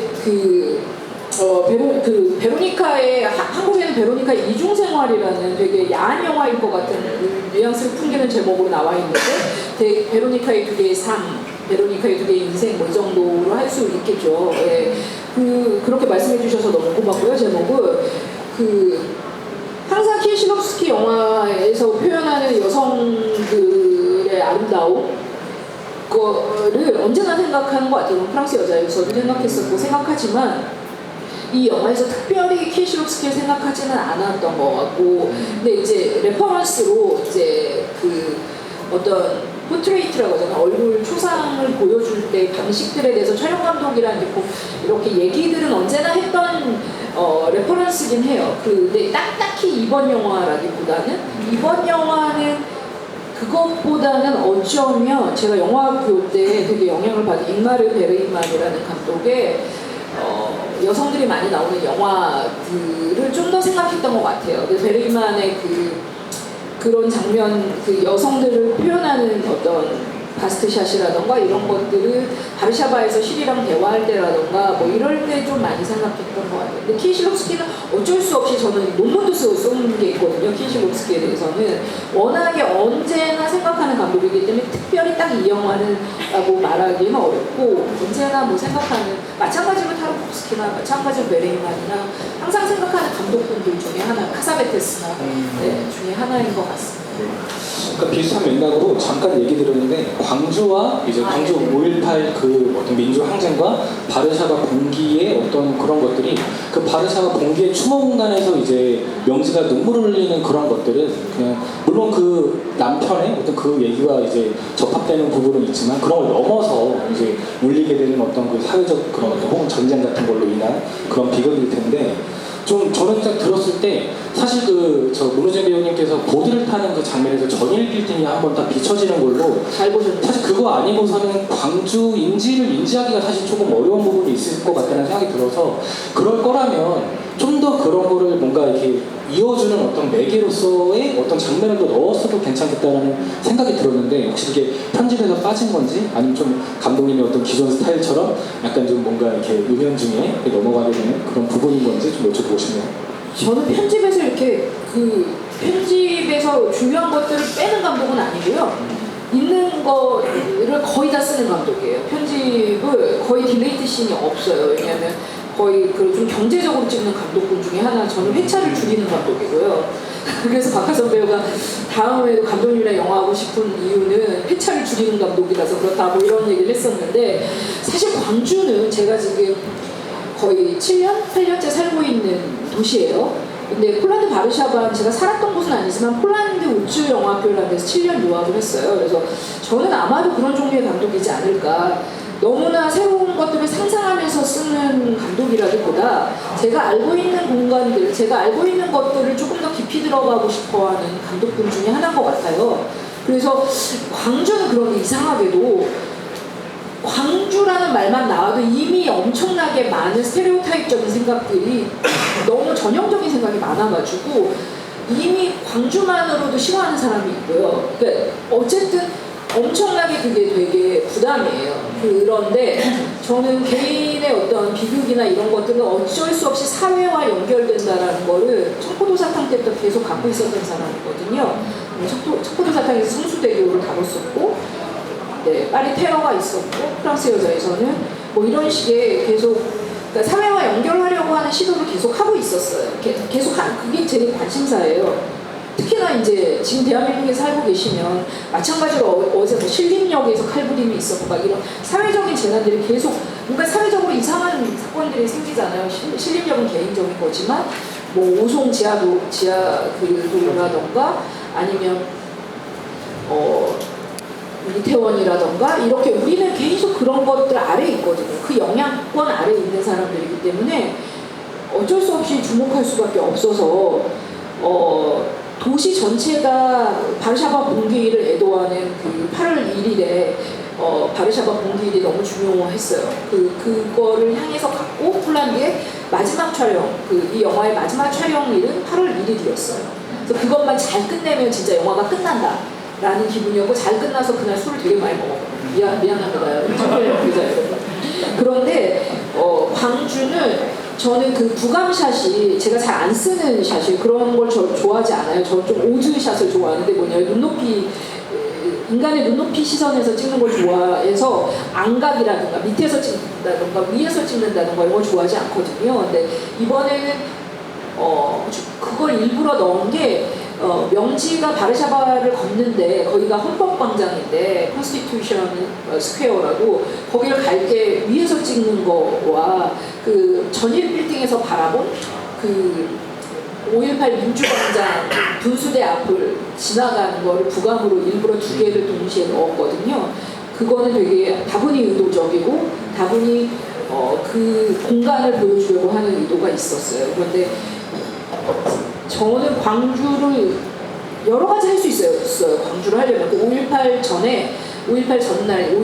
베로니카의 한국에는 베로니카의 이중생활이라는 되게 야한 영화일 것 같은 뉘앙스를 풍기는 제목으로 나와 있는데 베로니카의 두 개의 삶, 베로니카의 두 개의 인생 뭐 이 정도로 할 수 있겠죠. 예. 그렇게 말씀해 주셔서 너무 고맙고요. 제목은 항상 키에슬롭스키 영화에서 표현하는 여성들의 아름다움 거를 언제나 생각하는 것 같아요. 프랑스 여자여서도 생각하지만 이 영화에서 특별히 키에슬롭스키를 생각하지는 않았던 것 같고, 근데 이제 레퍼런스로 이제 어떤 포트레이트라고 하잖아요. 얼굴 초상을 보여줄 때 방식들에 대해서 촬영 감독이랑 이렇게 얘기들은 언제나 했던 레퍼런스긴 해요. 근데 딱히 이번 영화라기보다는 이번 영화는 그것보다는 어쩌면 제가 영화학교 때 되게 영향을 받은 잉마르 베르그만이라는 감독의 여성들이 많이 나오는 영화들을 좀 더 생각했던 것 같아요. 베르그만의 그런 장면, 그 여성들을 표현하는 어떤 바스트샷이라던가 이런 것들을 바르샤바에서 시리랑 대화할 때라던가 뭐 이럴 때 좀 많이 생각했던 것 같아요. 근데 키실롭스키는 어쩔 수 없이 저는 논문도 쏜 게 있거든요. 키실롭스키에 대해서는 워낙에 언제나 생각하는 감독이기 때문에 특별히 딱 이 영화는 라고 말하기는 어렵고 언제나 뭐 생각하는 마찬가지로 타르코프스키나 마찬가지로 베르그만이나 항상 생각하는 감독분들 중에 하나 카사베테스나 네, 중에 하나인 것 같습니다. 그러니까 비슷한 맥락으로 잠깐 얘기 들었는데 광주와 이제 광주 5.18 그 어떤 민주항쟁과 바르샤바 봉기의 어떤 그런 것들이 그 바르샤바 봉기의 추모 공간에서 이제 명지가 눈물을 흘리는 그런 것들은 그냥 물론 그 남편의 어떤 그 얘기와 이제 접합되는 부분은 있지만 그런 걸 넘어서 이제 울리게 되는 어떤 그 사회적 그런 어떤 혹은 전쟁 같은 걸로 인한 그런 비극일 텐데 좀 저는 딱 들었을 때 사실 저 문우재 배우님께서 보드를 타는 그 장면에서 전일 빌딩이 한번 딱 비춰지는 걸로 잘 보셨네요. 사실 그거 아니고서는 광주 인지를 인지하기가 사실 조금 어려운 부분이 있을 것 같다는 생각이 들어서 그럴 거라면 좀 더 그런 거를 뭔가 이렇게 이어주는 어떤 매개로서의 어떤 장면을 더 넣었어도 괜찮겠다라는 생각이 들었는데 혹시 그게 편집에서 빠진 건지 아니면 좀 감독님의 어떤 기존 스타일처럼 약간 좀 뭔가 이렇게 은연중에 넘어가게 되는 그런 부분인 건지 좀 여쭤보고 싶네요. 저는 편집에서 이렇게 편집에서 중요한 것들을 빼는 감독은 아니고요. 있는 거를 거의 다 쓰는 감독이에요. 편집을 거의 딜레이트 씬이 없어요. 왜냐하면 거의 좀 경제적으로 찍는 감독분 중에 하나 저는 회차를 줄이는 감독이고요. 그래서 박하선 배우가 다음에도 감독님이랑 영화하고 싶은 이유는 회차를 줄이는 감독이라서 그렇다 뭐 이런 얘기를 했었는데 사실 광주는 제가 지금 거의 7년? 8년째 살고 있는 도시예요. 근데 폴란드 바르샤바 제가 살았던 곳은 아니지만 폴란드 우주 영화학교라는 데서 7년 유학을 했어요. 그래서 저는 아마도 그런 종류의 감독이지 않을까. 너무나 새로운 것들을 상상하면서 쓰는 감독이라기보다 제가 알고 있는 공간들, 제가 알고 있는 것들을 조금 더 깊이 들어가고 싶어하는 감독분 중에 하나인 것 같아요. 그래서 광주는 그런 이상하게도 광주라는 말만 나와도 이미 엄청나게 많은 스테레오타입적인 생각들이 너무 전형적인 생각이 많아가지고 이미 광주만으로도 싫어하는 사람이 있고요. 그러니까 어쨌든 엄청나게 그게 되게 부담이에요. 그런데 저는 개인의 어떤 비극이나 이런 것들은 어쩔 수 없이 사회와 연결된다라는 거를 청포도사탕 때부터 계속 갖고 있었던 사람이거든요. 청포도사탕에서 성수대교를 다뤘었고 네, 파리 테러가 있었고 프랑스 여자에서는 뭐 이런 식의 계속 그러니까 사회와 연결하려고 하는 시도를 계속 하고 있었어요. 그게 제 관심사예요. 특히나 이제 지금 대한민국에 살고 계시면 마찬가지로 어제 뭐 신림역에서 칼부림이 있었고 막 이런 사회적인 재난들이 계속 뭔가 사회적으로 이상한 사건들이 생기잖아요. 신림역은 개인적인 거지만 뭐 오송 지하도라던가 아니면 이태원이라던가 이렇게 우리는 계속 그런 것들 아래에 있거든요. 그 영향권 아래에 있는 사람들이기 때문에 어쩔 수 없이 주목할 수밖에 없어서 도시 전체가 바르샤바 봉기일을 애도하는 그 8월 1일에 바르샤바 봉기일이 너무 중요했어요. 그거를 향해서 갔고 폴란드의 마지막 촬영, 이 영화의 마지막 촬영일은 8월 1일이었어요. 그래서 그것만 잘 끝내면 진짜 영화가 끝난다. 라는 기분이었고 잘 끝나서 그날 술을 되게 많이 먹었거든요. 미안합니다. 기자 여러분. 그런데 광주는 저는 그 부감샷이 제가 잘 안 쓰는 샷이에요. 그런 걸 저 좋아하지 않아요. 저는 좀 오즈샷을 좋아하는데 뭐냐면 인간의 눈높이 시선에서 찍는 걸 좋아해서 안각이라든가 밑에서 찍는다든가 위에서 찍는다든가 이런 걸 좋아하지 않거든요. 근데 이번에는 그걸 일부러 넣은 게 명지가 바르샤바를 걷는데 거기가 헌법광장인데 컨스티튜션 스퀘어라고 거기를 갈 때 위에서 찍는 거와 그 전일 빌딩에서 바라본 그 5.18 민주광장 분수대 앞을 지나가는 거를 부감으로 일부러 두 개를 동시에 넣었거든요. 그거는 되게 다분히 의도적이고 다분히 그 공간을 보여주려고 하는 의도가 있었어요. 그런데 저는 광주를 여러 가지 할 수 있었어요. 광주를 하려면 5.18 전에 5.18 전날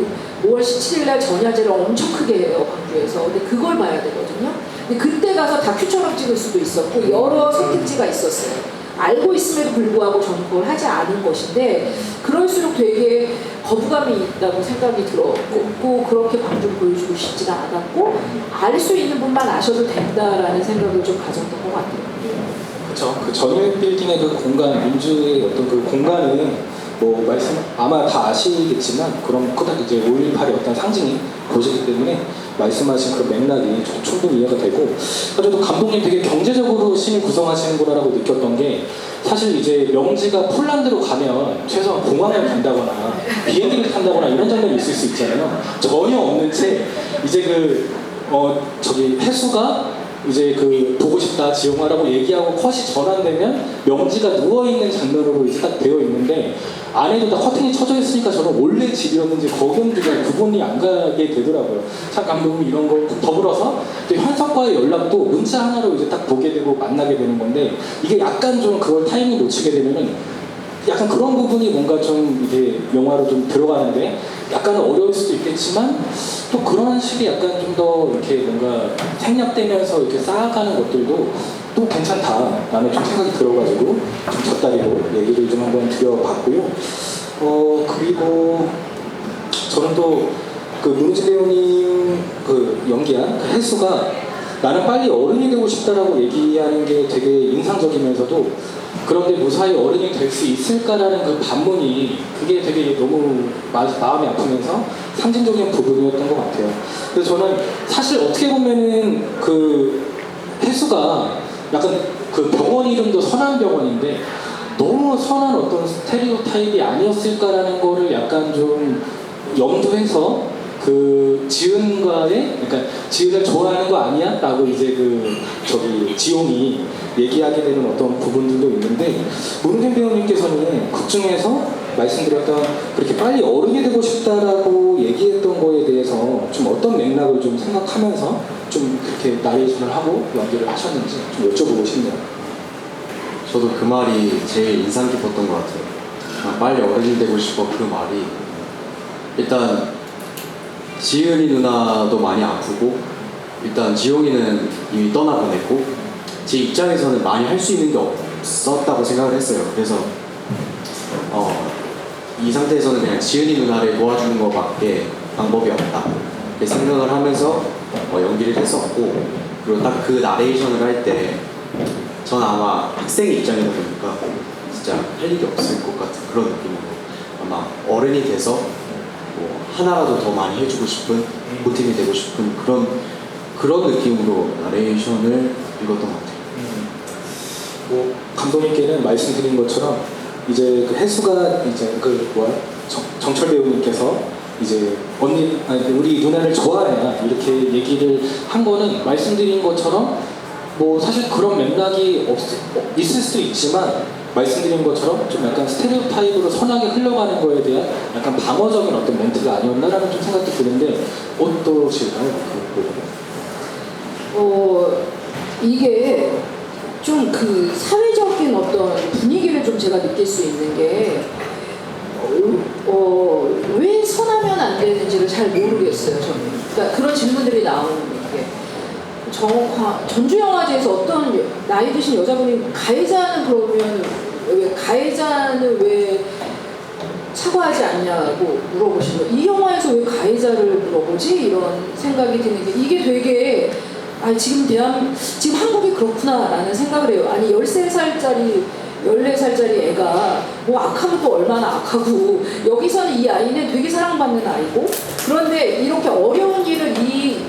5월 17일 날 전야제를 엄청 크게 해요, 광주에서. 근데 그걸 봐야 되거든요. 근데 그때 가서 다큐처럼 찍을 수도 있었고 여러 선택지가 있었어요. 알고 있음에도 불구하고 저는 그걸 하지 않은 것인데 그럴수록 되게 거부감이 있다고 생각이 들었고 그렇게 광주를 보여주고 싶지가 않았고 알 수 있는 분만 아셔도 된다라는 생각을 좀 가졌던 것 같아요. 그렇죠. 그 전일 빌딩의 그 공간, 민주의 어떤 그 공간은 뭐 말씀 아마 다 아시겠지만 그런 그닥 이제 5.18의 어떤 상징이 것이기 때문에 말씀하신 그 맥락이 충분히 이해가 되고 저도 감독님 되게 경제적으로 씬을 구성하시는구나라고 느꼈던 게 사실 이제 명지가 폴란드로 가면 최소한 공항을 간다거나 비행기를 탄다거나 이런 장면이 있을 수 있잖아요. 전혀 없는 채 이제 저기 해수가 이제 그 보고 싶다 지영아라고 얘기하고 컷이 전환되면 명지가 누워있는 장면으로 이제 딱 되어 있는데 안에도 다 커튼이 쳐져 있으니까 저는 원래 집이었는지 거경주가 구분이 안 가게 되더라고요. 참 감독님 이런 거 더불어서 현석과의 연락도 문자 하나로 이제 딱 보게 되고 만나게 되는 건데 이게 약간 좀 그걸 타이밍 놓치게 되면은 약간 그런 부분이 뭔가 좀 이게 영화로 좀 들어가는데 약간 어려울 수도 있겠지만 또 그런 식이 약간 좀 더 이렇게 뭔가 생략되면서 이렇게 쌓아가는 것들도 또 괜찮다라는 좀 생각이 들어가지고 좀 곁다리로 얘기를 좀 한번 드려봤고요. 그리고 저는 또 그 문지 배우님 그 연기한 그 혜수가 나는 빨리 어른이 되고 싶다라고 얘기하는 게 되게 인상적이면서도 그런데 무사히 어른이 될 수 있을까라는 그 반문이 그게 되게 너무 마음이 아프면서 상징적인 부분이었던 것 같아요. 그래서 저는 사실 어떻게 보면은 그 혜수가 약간 그 병원 이름도 선한병원인데 너무 선한 어떤 스테레오타입이 아니었을까라는 거를 약간 좀 염두해서 그 지은과의 그러니까 지은을 좋아하는 거 아니야? 라고 이제 그 저기 지용이 얘기하게 되는 어떤 부분들도 있는데 문우진 배우님께서는 극 중에서 말씀드렸던 그렇게 빨리 어른이 되고 싶다라고 얘기했던 거에 대해서 좀 어떤 맥락을 좀 생각하면서 좀 그렇게 나레이션을 하고 연기를 하셨는지 좀 여쭤보고 싶네요. 저도 그 말이 제일 인상 깊었던 것 같아요. 아, 빨리 어른이 되고 싶어 그 말이 일단 지은이 누나도 많이 아프고 일단 지용이는 이미 떠나보냈고 제 입장에서는 많이 할 수 있는 게 없었다고 생각을 했어요. 그래서 이 상태에서는 그냥 지은이 누나를 도와주는 것밖에 방법이 없다 이렇게 생각을 하면서 연기를 했었고 그리고 딱 그 나레이션을 할 때 전 아마 학생 입장이다 보니까 진짜 할 일이 없을 것 같은 그런 느낌으로 아마 어른이 돼서 뭐 하나라도 더 많이 해주고 싶은 보탬이 되고 싶은 그런 느낌으로 나레이션을 읽었던 것 같아요. 뭐 감독님께는 말씀드린 것처럼 이제 그 혜수가 이제 정철 배우님께서 이제 우리 누나를 좋아해라 이렇게 얘기를 한 거는 말씀드린 것처럼 뭐 사실 그런 맥락이 있을 수도 있지만 말씀드린 것처럼 좀 약간 스테레오타입으로 선하게 흘러가는 거에 대한 약간 방어적인 어떤 멘트가 아니었나라는 좀 생각도 드는데 어떠실까요? 그 부분은? 이게 좀 그 사회적인 어떤 분위기를 좀 제가 느낄 수 있는 게 왜 선하면 안 되는지를 잘 모르겠어요, 저는. 그러니까 그런 질문들이 나오는 게 전주영화제에서 어떤 나이 드신 여자분이 가해자는 그러면 왜 가해자는 왜 사과하지 않냐고 물어보시는 거예요. 이 영화에서 왜 가해자를 물어보지? 이런 생각이 드는 게 이게 되게 지금 한국이 그렇구나라는 생각을 해요. 아니 13살짜리 14살짜리 애가 뭐 악하면 또 얼마나 악하고 여기서는 이 아이는 되게 사랑받는 아이고 그런데 이렇게 어려운 일을 이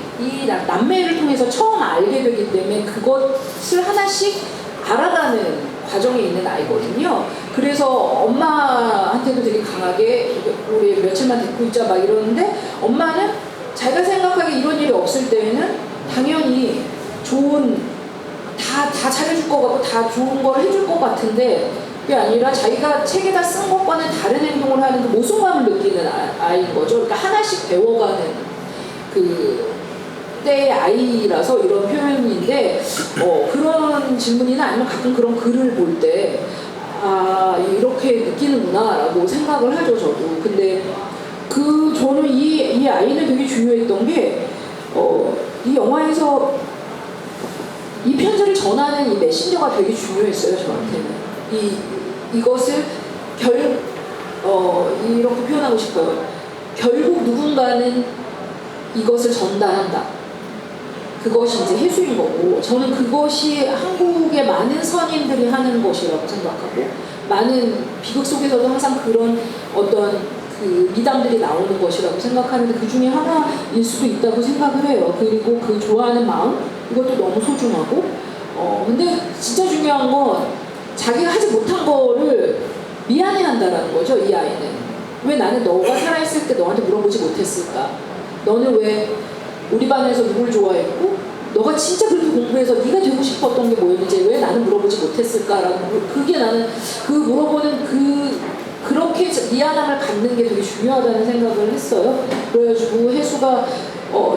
남매를 통해서 처음 알게 되기 때문에 그것을 하나씩 알아가는 과정에 있는 아이거든요. 그래서 엄마한테도 되게 강하게 우리 며칠만 데리고 있자 막 이러는데 엄마는 자기가 생각하기에 이런 일이 없을 때에는 당연히 다 잘해줄 것 같고 다 좋은 걸 해줄 것 같은데 그게 아니라 자기가 책에다 쓴 것과는 다른 행동을 하는 그 모순감을 느끼는 아이인 거죠. 그러니까 하나씩 배워가는 그 때의 아이라서 이런 표현인데 그런 질문이나 아니면 가끔 그런 글을 볼 때 이렇게 느끼는구나라고 생각을 하죠 저도. 근데 저는 이 아이는 되게 중요했던 게 이 영화에서 이 편지를 전하는 이 메신저가 되게 중요했어요 저한테는. 이것을 이렇게 표현하고 싶어요. 결국 누군가는 이것을 전달한다. 그것이 이제 해수인 거고, 저는 그것이 한국의 많은 선인들이 하는 것이라고 생각하고, 많은 비극 속에서도 항상 그런 어떤 그 미담들이 나오는 것이라고 생각하는데 그 중에 하나일 수도 있다고 생각을 해요. 그리고 그 좋아하는 마음, 이것도 너무 소중하고, 근데 진짜 중요한 건 자기가 하지 못한 거를 미안해한다라는 거죠. 이 아이는. 왜 나는 너가 살아있을 때 너한테 물어보지 못했을까? 너는 왜 우리 반에서 누굴 좋아했고 너가 진짜 그렇게 공부해서 네가 되고 싶었던 게 뭐였는지 왜 나는 물어보지 못했을까라는 그게 나는 그 물어보는 그렇게 미안함을 갖는 게 되게 중요하다는 생각을 했어요. 그래가지고 혜수가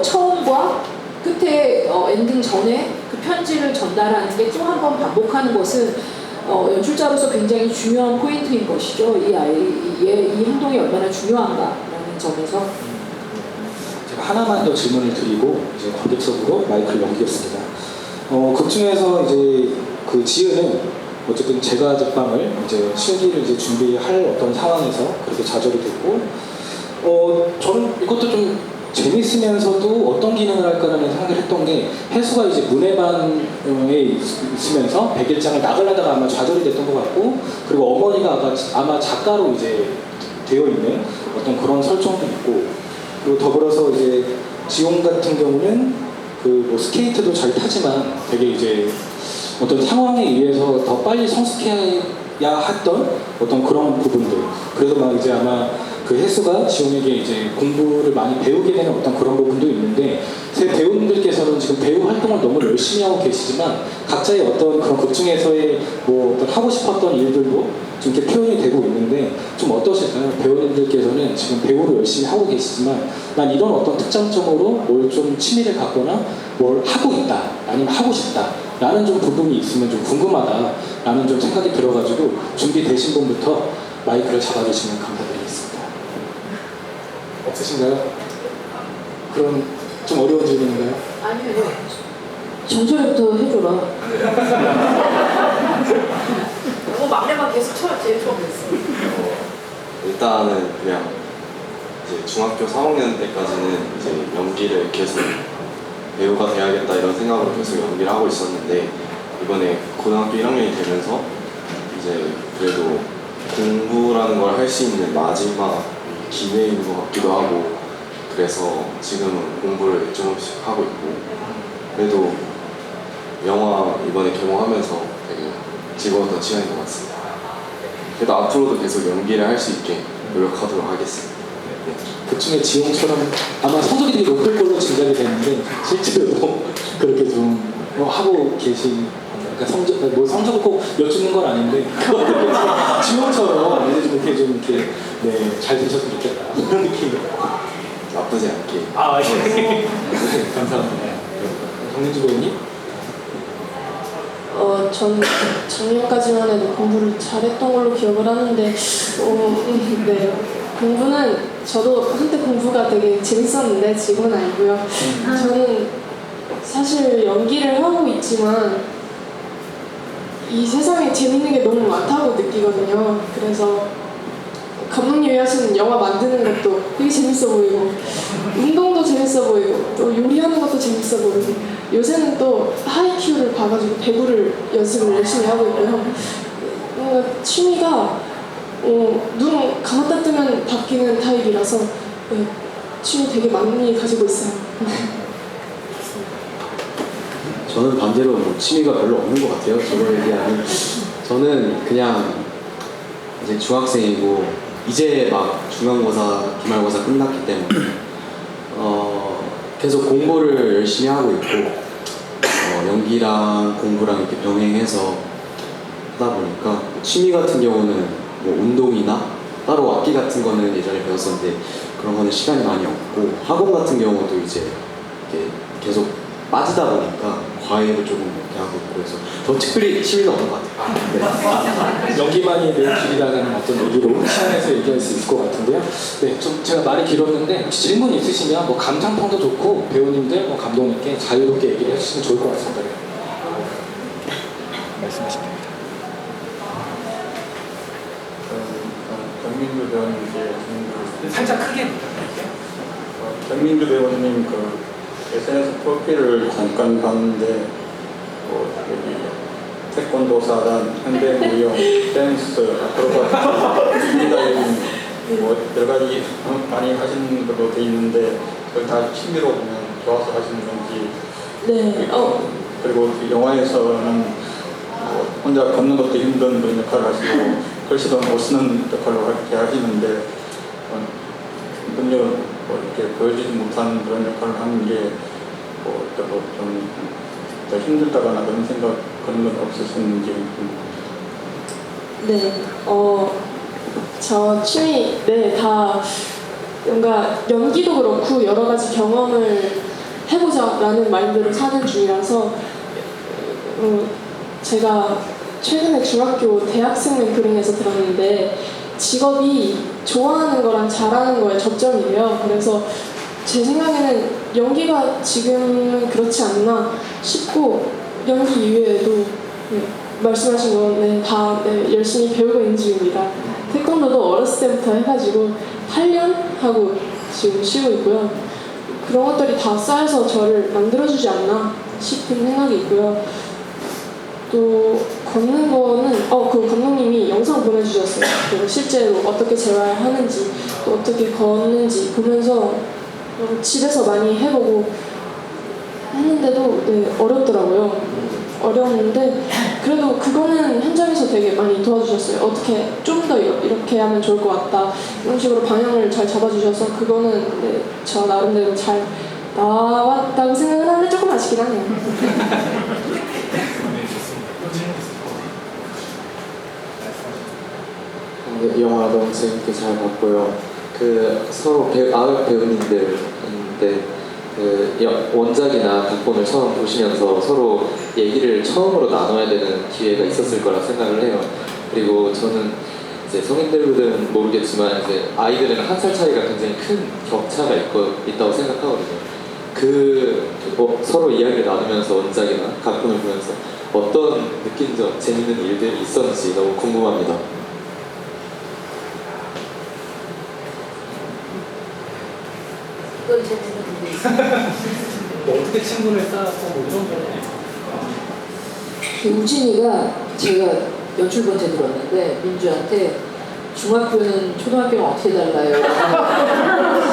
처음과 끝에 엔딩 전에 그 편지를 전달하는 게 또 한 번 반복하는 것은 연출자로서 굉장히 중요한 포인트인 것이죠. 이 아이의 이 행동이 얼마나 중요한가라는 점에서. 제가 하나만 더 질문을 드리고 이제 관객석으로 마이크를 넘기겠습니다. 극 중에서 이제 그 지은은 어쨌든 제가 제빵을 이제 실기를 이제 준비할 어떤 상황에서 그렇게 좌절이 됐고, 저는 이것도 좀 재밌으면서도 어떤 기능을 할까라는 생각을 했던 게, 혜수가 이제 문예반에 있으면서 백일장을 나가려다가 아마 좌절이 됐던 것 같고, 그리고 어머니가 아마 작가로 이제 되어 있는 어떤 그런 설정도 있고, 그리고 더불어서 이제 지용 같은 경우는 그 뭐 스케이트도 잘 타지만 되게 이제 어떤 상황에 의해서 더 빨리 성숙해야 했던 어떤 그런 부분들. 그래서 막 이제 아마 그 혜수가 지용에게 이제 공부를 많이 배우게 되는 어떤 그런 부분도 있는데, 제 배우분들께서는 지금 배우 활동을 너무 열심히 하고 계시지만 각자의 어떤 그런 극 중에서의 뭐 어떤 하고 싶었던 일들도 좀 이렇게 표현이 되고 있는데 좀 어떠실까요? 배우님들께서는 지금 배우를 열심히 하고 계시지만 난 이런 어떤 특장점으로 뭘 좀 취미를 갖거나 뭘 하고 있다, 아니면 하고 싶다 라는 좀 부분이 있으면 좀 궁금하다 라는 좀 생각이 들어가지고 준비되신 분부터 마이크를 잡아주시면 감사드리겠습니다. 없으신가요? 그럼 좀 어려운 질문인가요? 아니요. 정철이부터 해줘라. 너무 막내만 계속 제일 처음 했어. 일단은 그냥 이제 중학교 3학년 때까지는 이제 연기를 계속 배우가 돼야겠다 이런 생각으로 계속 연기를 하고 있었는데, 이번에 고등학교 1학년이 되면서 이제 그래도 공부라는 걸 할 수 있는 마지막 기회인 것 같기도 하고, 그래서 지금은 공부를 조금씩 하고 있고, 그래도 영화 이번에 개봉하면서 되게 즐거웠던 시간인 것 같습니다. 그래도 앞으로도 계속 연기를 할 수 있게 노력하도록 하겠습니다. 그 중에 지용처럼 아마 성적이 되게 높을 걸로 짐작이 되는데 실제로도 그렇게 좀 하고 계신, 그러니까 성적을 꼭 여쭙는 건 아닌데 지용처럼 이제 좀 이렇게 네, 잘 되셨으면 좋겠다 그런 느낌으로. 나쁘지 않게. 예. 감사합니다. 정민주 배우님? 전 작년까지만 해도 공부를 잘했던 걸로 기억을 하는데, 네. 공부는 저도 한때 공부가 되게 재밌었는데 지금은 아니고요. 저는 사실 연기를 하고 있지만 이 세상에 재밌는 게 너무 많다고 느끼거든요. 그래서 감독님이 하시는 영화 만드는 것도 되게 재밌어 보이고, 운동도 재밌어 보이고, 또 요리하는 것도 재밌어 보이고, 요새는 또 하이큐를 봐가지고 배구를 연습을 열심히 하고 있고요. 뭔가 취미가 눈 감았다 뜨면 바뀌는 타입이라서 취미 되게 많이 가지고 있어요. 저는 반대로 뭐 취미가 별로 없는 것 같아요. 저거에 대한 저는 그냥 이제 중학생이고 이제 막 중간고사, 기말고사 끝났기 때문에 계속 공부를 열심히 하고 있고 연기랑 공부랑 이렇게 병행해서 하다 보니까 취미 같은 경우는 뭐 운동이나 따로 악기 같은 거는 예전에 배웠었는데 그런 거는 시간이 많이 없고, 학원 같은 경우도 이제 이렇게 계속 빠지다 보니까 과외를 조금 이렇게 하고 있고 그래서 더 특별히 취미는 없는 것 같아요. 네. 연기만이 내 길이라는 어떤 얘기로 시간에서 얘기할 수 있을 것 같은데요. 네, 좀 제가 말이 길었는데 혹시 질문 있으시면 뭐 감상평도 좋고 배우님들, 뭐 감독님께 자유롭게 얘기를 해주시면 좋을 것 같습니다. 말씀하시면 됩니다. 정민주 배우님께 살짝 크게 부탁드릴게요. 정민주 배우님 그 SNS 프로필을 잠깐 봤는데 여기 태권도사단, 현대무용, 댄스, 아크로바틱, 프리다이빙 뭐 여러 가지 많이 하시는 걸로 돼 있는데 그걸 다 취미로 그냥 좋아서 하시는 건지 네. 그리고 영화에서는 혼자 걷는 것도 힘든 그런 역할을 하시고 글씨도 못 쓰는 역할로 이렇게 하시는데 전혀 이렇게 보여주지 못한 그런 역할을 하는 게 좀 더 힘들다거나 그런 생각 그런 건 없으셨는지. 네. 저 취미 다 뭔가 연기도 그렇고 여러 가지 경험을 해보자라는 마인드로 사는 중이라서 제가 최근에 중학교 대학생 멘토링에서 들었는데 직업이 좋아하는 거랑 잘하는 거에 접점이래요. 그래서 제 생각에는 연기가 지금은 그렇지 않나 싶고 연기 이외에도 말씀하신 건 다 열심히 배우고 있는 중입니다. 태권도도 어렸을 때부터 해가지고 8년 하고 지금 쉬고 있고요. 그런 것들이 다 쌓여서 저를 만들어주지 않나 싶은 생각이 있고요. 또 걷는 거는 그 감독님이 영상 보내주셨어요. 그리고 실제로 어떻게 재활하는지 또 어떻게 걷는지 보면서 집에서 많이 해보고 했는데도 어렵더라고요. 어려웠는데 그래도 그거는 현장에서 되게 많이 도와주셨어요. 어떻게 좀 더 이렇게 하면 좋을 것 같다 이런 식으로 방향을 잘 잡아주셔서 그거는 저 나름대로 잘 나왔다고 생각을 하는데 조금 아쉽긴 하네요. 영화 너무 재밌게 잘 봤고요. 서로 아역 배우님들인데 원작이나 각본을 처음 보시면서 서로 얘기를 처음으로 나눠야 되는 기회가 있었을 거라 생각을 해요. 그리고 저는 이제 성인들은 모르겠지만 이제 아이들은 한 살 차이가 굉장히 큰 격차가 있다고 생각하거든요. 서로 이야기를 나누면서 원작이나 각본을 보면서 어떤 느낀 점, 재밌는 일들이 있었는지 너무 궁금합니다. 어떤 재밌는 분들이 있어요? 뭐 어떻게 친분을 쌓았고 뭐 이런 거는 우진이가 제가 연출본 때 들었는데 민주한테 중학교는 초등학교랑 어떻게 달라요?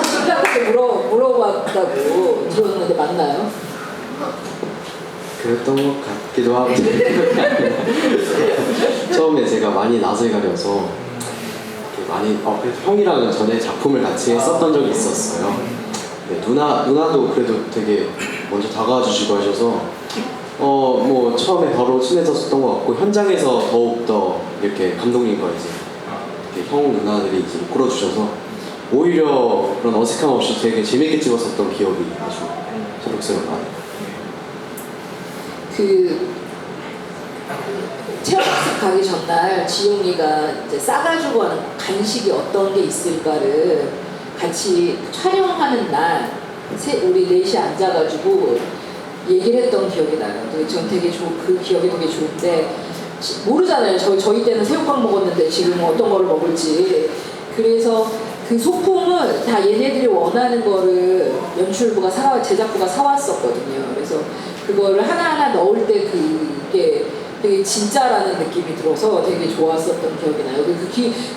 심각하게 물어봤다고 들었는데 맞나요? 그랬던 것 같기도 하고 처음에 제가 많이 낯을 가려서 이렇게 많이 그래서 형이랑은 전에 작품을 같이 했었던 적이 있었어요. 네, 누나도 그래도 되게 먼저 다가와 주시고 하셔서 뭐 처음에 바로 친해졌었던 것 같고 현장에서 더욱더 이렇게 감독님과 이제 이렇게 형 누나들이 이제 이끌어 주셔서 오히려 그런 어색함 없이 되게 재밌게 찍었었던 기억이 아주 새록새록하네요. 체험학습 가기 전날 지용이가 이제 싸가지고 하는 간식이 어떤 게 있을까를 같이 촬영하는 날 우리 넷이 앉아가지고 얘기를 했던 기억이 나요. 전 되게 그 기억이 되게 좋은데 모르잖아요. 저희 때는 새우깡 먹었는데 지금 어떤 거를 먹을지. 그래서 그 소품을 다 얘네들이 원하는 거를 연출부가 제작부가 사왔었거든요. 그래서 그거를 하나하나 넣을 때 그게 되게 진짜라는 느낌이 들어서 되게 좋았었던 기억이 나요.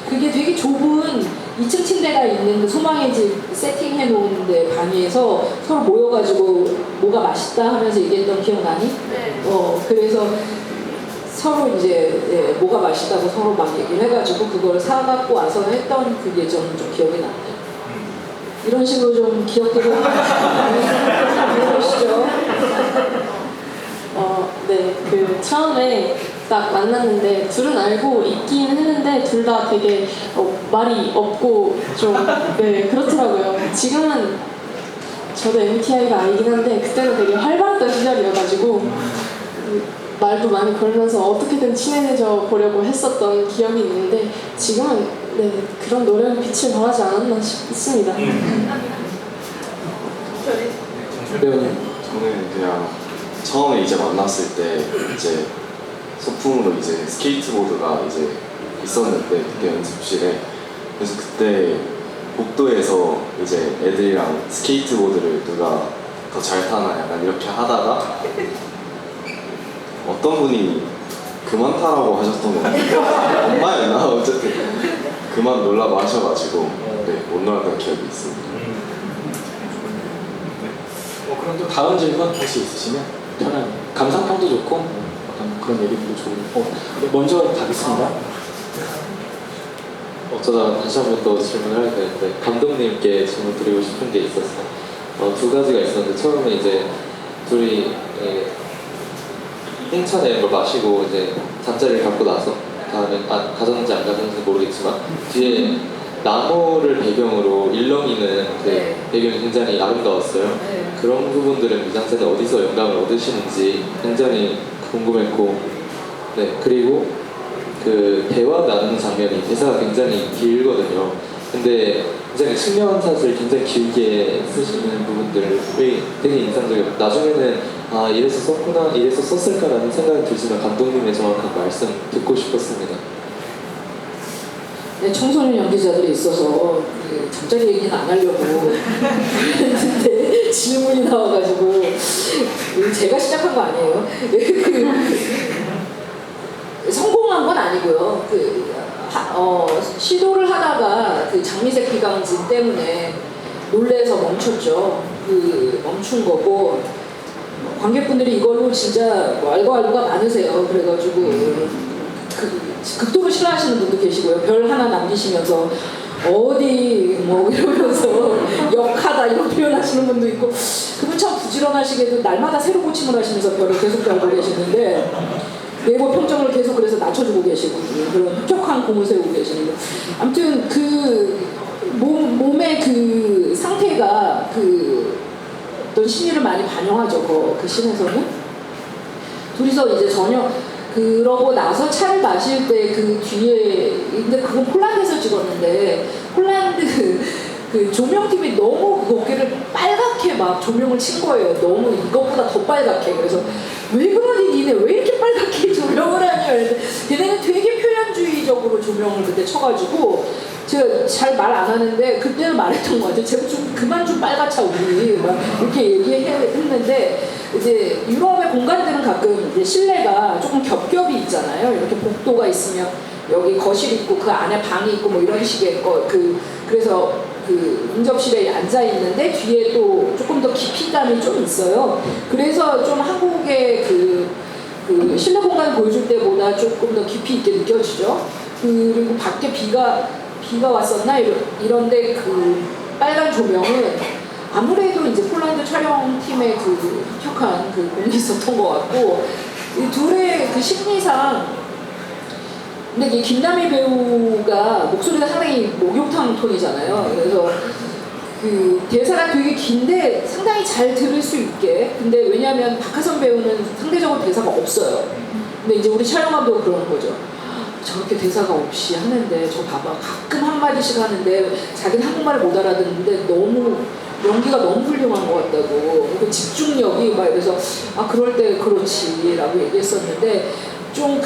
그게 되게 좁은 2층 침대가 있는 그 소망의 집 세팅해 놓은 방에서 서로 모여가지고 뭐가 맛있다 하면서 얘기했던 기억나니? 네. 그래서 서로 이제 뭐가 맛있다고 서로 막 얘기를 해가지고 그걸 사갖고 와서 했던 그게 좀 기억이 나네요. 이런 식으로 좀 기억들을 해보시죠. 네, 처음에 딱 만났는데 둘은 알고 있긴 했는데 둘 다 되게 말이 없고 좀 그렇더라고요. 지금은 저도 MBTI가 I긴 한데 그때는 되게 활발했던 시절이어가지고 말도 많이 걸면서 어떻게든 친해져 보려고 했었던 기억이 있는데 지금은 네, 그런 노력이 빛을 발하지 않았나 싶습니다. 배우님. 저는 그냥 처음에 이제 만났을 때 이제 소품으로 이제 스케이트보드가 이제 있었는데 그때 연습실에 그래서 그때 복도에서 이제 애들이랑 스케이트보드를 누가 더 잘 타나 약간 이렇게 하다가 어떤 분이 그만 타라고 하셨던 것 같아요. 엄마였나 어쨌든 그만 놀라고 하셔가지고 네, 못 놀았던 기억이 있습니다. 그럼 또 다음 질문 혹시 있으시면 편하게 감상평도 좋고 어떤 그런 얘기도 좋고 먼저 가겠습니다. 어쩌다 다시 한 번 더 질문을 하게 되는데 감독님께 질문 드리고 싶은 게 있었어요. 두 가지가 있었는데 처음에 이제 둘이 홍차 내는 걸 마시고 이제 잠자리를 갖고 나서 다음에 가졌는지 안 가졌는지 모르겠지만 뒤에 나무를 배경으로 일렁이는 그 네. 배경이 굉장히 아름다웠어요. 네. 그런 부분들은 미장센이 어디서 영감을 얻으시는지 굉장히 궁금했고 네 그리고 그 대화 나누는 장면이 대사가 굉장히 길거든요. 근데 굉장히 측면샷을 굉장히 길게 쓰시는 부분들이 되게 인상적이었고 나중에는 아 이래서 썼구나 이래서 썼을까라는 생각이 들지만 감독님의 정확한 말씀 듣고 싶었습니다. 네, 청소년 연기자들이 있어서 그 잠자리 얘기는 안 하려고 했는데 질문이 나와가지고 제가 시작한 거 아니에요. 성공한 건 아니고요. 시도를 하다가 그 장미색 비강진 때문에 놀래서 멈췄죠. 멈춘 거고 관객분들이 이걸로 진짜 왈가왈부가 많으세요. 그래가지고 극도로 싫어하시는 분도 계시고요. 별 하나 남기시면서 어디 뭐 이러면서 역하다 이런 표현하시는 분도 있고 그분 참 부지런하시게도 날마다 새로 고침을 하시면서 별을 계속 달고 계시는데 네이버 평점을 계속 그래서 낮춰주고 계시고 그런 흡족한 공을 세우고 계시는 아무튼 그 몸의 그 상태가 그 어떤 심리를 많이 반영하죠. 그 씬에서는 둘이서 이제 전혀 그러고 나서 차를 마실 때 그 뒤에 근데 그건 폴란드에서 찍었는데 폴란드 그 조명팀이 너무 거기를 빨갛게 막 조명을 친 거예요. 너무 이것보다 더 빨갛게. 그래서 왜 그러니 니네 왜 이렇게 빨갛게 조명을 하냐. 걔네는 되게 표현주의적으로 조명을 그때 쳐가지고 제가 잘 말 안 하는데 그때는 말했던 것 같아요. 제가 좀 그만 좀 빨갛자 우리 막 이렇게 얘기했는데 이제 유럽의 공간들은 가끔 이제 실내가 조금 겹겹이 있잖아요. 이렇게 복도가 있으면 여기 거실 있고 그 안에 방이 있고 뭐 이런 식의 그래서 그 응접실에 앉아 있는데 뒤에 또 조금 더 깊이감이 좀 있어요. 그래서 좀 한국의 그 실내 공간을 보여줄 때보다 조금 더 깊이 있게 느껴지죠. 그리고 밖에 비가 왔었나 이런데 그 빨간 조명은 아무래도 이제 폴란드 촬영팀의 그 흡족한 그 공이 있었던 것 같고 이 둘의 그 심리상 근데 이 김남희 배우가 목소리가 상당히 목욕탕 톤이잖아요. 그래서 그 대사가 되게 긴데 상당히 잘 들을 수 있게 근데 왜냐하면 박하선 배우는 상대적으로 대사가 없어요. 근데 이제 우리 촬영 감독은 그러는 거죠. 저렇게 대사가 없이 하는데 저 봐봐 가끔 한마디씩 하는데 자기는 한국말을 못 알아듣는데 너무 연기가 너무 훌륭한 것 같다고 그 집중력이 막 그래서 아 그럴 때 그렇지 라고 얘기했었는데 좀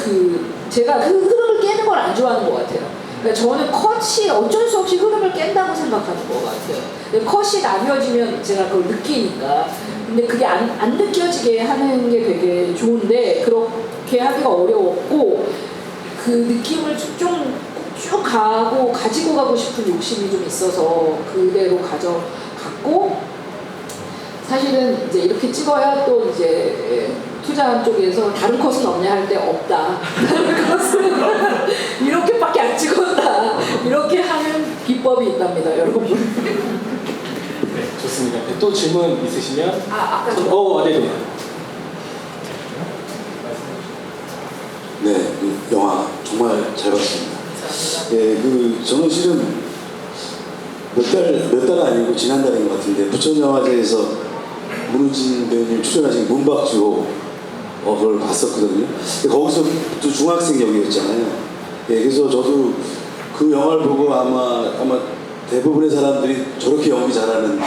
제가 그 흐름을 깨는 걸 안 좋아하는 것 같아요. 그러니까 저는 컷이 어쩔 수 없이 흐름을 깬다고 생각하는 것 같아요. 근데 컷이 나뉘어지면 제가 그걸 느끼니까 근데 그게 안 느껴지게 하는 게 되게 좋은데 그렇게 하기가 어려웠고 그 느낌을 쭉 가지고 가고 싶은 욕심이 좀 있어서 그대로 가져갔고 사실은 이제 이렇게 찍어야 또 이제 투자한 쪽에서 다른 컷은 없냐 할 때 없다. 다른 컷은 이렇게밖에 안 찍었다. 이렇게 하는 비법이 있답니다, 여러분. 네, 좋습니다. 또 질문 있으시면 아까 네네. 네, 영화 정말 잘 봤습니다. 예, 저는 실은 몇 달 아니고 지난달인 것 같은데 부천영화제에서 문우진 배우님 출연하신 문박주호 그걸 봤었거든요. 근데 거기서 또 중학생 역이었잖아요. 예, 그래서 저도 그 영화를 보고 아마 대부분의 사람들이 저렇게 연기 잘하는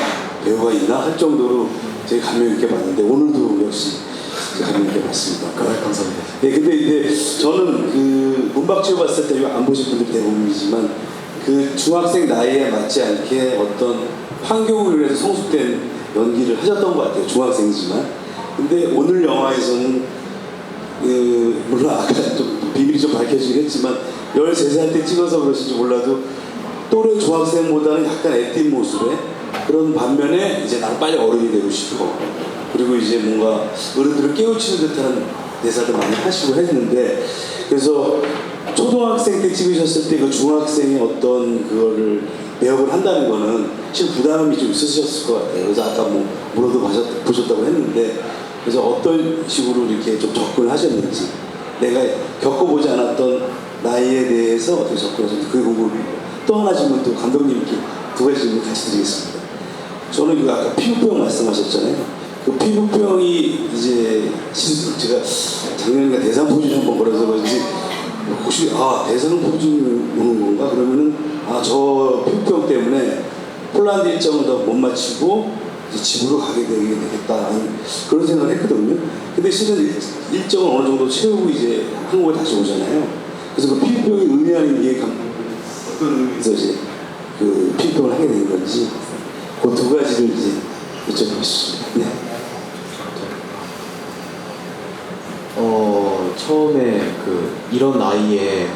배우가 있나 할 정도로 되게 감명 있게 봤는데 오늘도 역시 감명 있게 봤습니다. 감사합니다. 예, 근데 이제 저는 그 문박지호 봤을 때 안 보신 분들 대부분이지만 그 중학생 나이에 맞지 않게 어떤 환경을 위해서 성숙된 연기를 하셨던 것 같아요. 중학생이지만. 근데 오늘 영화에서는 물론 아까 좀 비밀이 좀 밝혀지긴 했지만 13살 때 찍어서 그러신지 몰라도 또래 중학생보다는 약간 애띤 모습에 그런 반면에 이제 난 빨리 어른이 되고 싶어. 그리고 이제 뭔가 어른들을 깨우치는 듯한 대사도 많이 하시고 했는데 그래서 초등학생 때 찍으셨을 때 그 중학생의 어떤 그거를 배역을 한다는 거는 실은 부담이 좀 있으셨을 것 같아요. 그래서 아까 뭐 물어도 보셨다고 했는데 그래서 어떤 식으로 이렇게 좀 접근을 하셨는지 내가 겪어보지 않았던 나이에 대해서 어떻게 접근하셨는지 그 부분 또 하나 질문 또 감독님께 두 가지 질문 같이 드리겠습니다. 저는 그 아까 피부병 말씀하셨잖아요. 그 피부병이 이제 제가 작년에 대상 포진이 한번 걸어서 그런지 혹시 대상 포진이 오는 건가 그러면은 저 피부병 때문에 폴란드 일정을 더 못 마치고 이제 집으로 가게 되겠다 그런 생각을 했거든요. 근데 실은 일정을 어느 정도 채우고 이제 한국에 다시 오잖아요. 그래서 그 피부병이 의미하는 게 어떤 의미에서 이제 그 피부병을 하게 된 건지 그 두 가지를 이제 여쭤보겠습니다. 네. 처음에 이런 나이에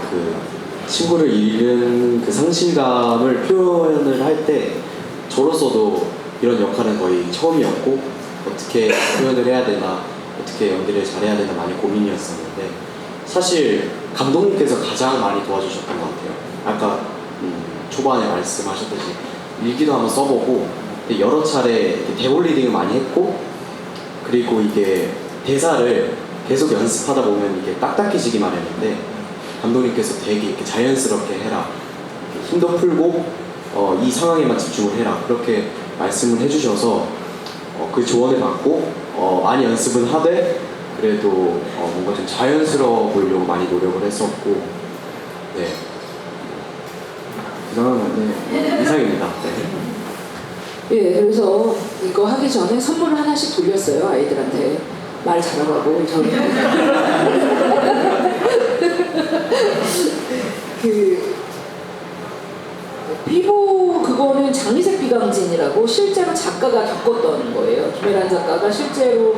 친구를 잃은 그 상실감을 표현을 할 때 저로서도 이런 역할은 거의 처음이었고 어떻게 표현을 해야 되나 어떻게 연기를 잘해야 되나 많이 고민이었었는데 사실 감독님께서 가장 많이 도와주셨던 것 같아요. 아까 초반에 말씀하셨듯이 일기도 한번 써보고 여러 차례 대본 리딩을 많이 했고 그리고 이게 대사를 계속 연습하다 보면 이게 딱딱해지기 마련인데 감독님께서 되게 이렇게 자연스럽게 해라 힘도 풀고 이 상황에만 집중을 해라 그렇게 말씀을 해주셔서 그 조언을 받고 많이 연습은 하되 그래도 뭔가 좀 자연스러워 보이려고 많이 노력을 했었고 네 이상입니다. 네. 예, 그래서 이거 하기 전에 선물을 하나씩 돌렸어요 아이들한테. 말 잘하라고 저는 피부 그거는 장미색 비강진이라고 실제로 작가가 겪었던 거예요. 김혜란 작가가 실제로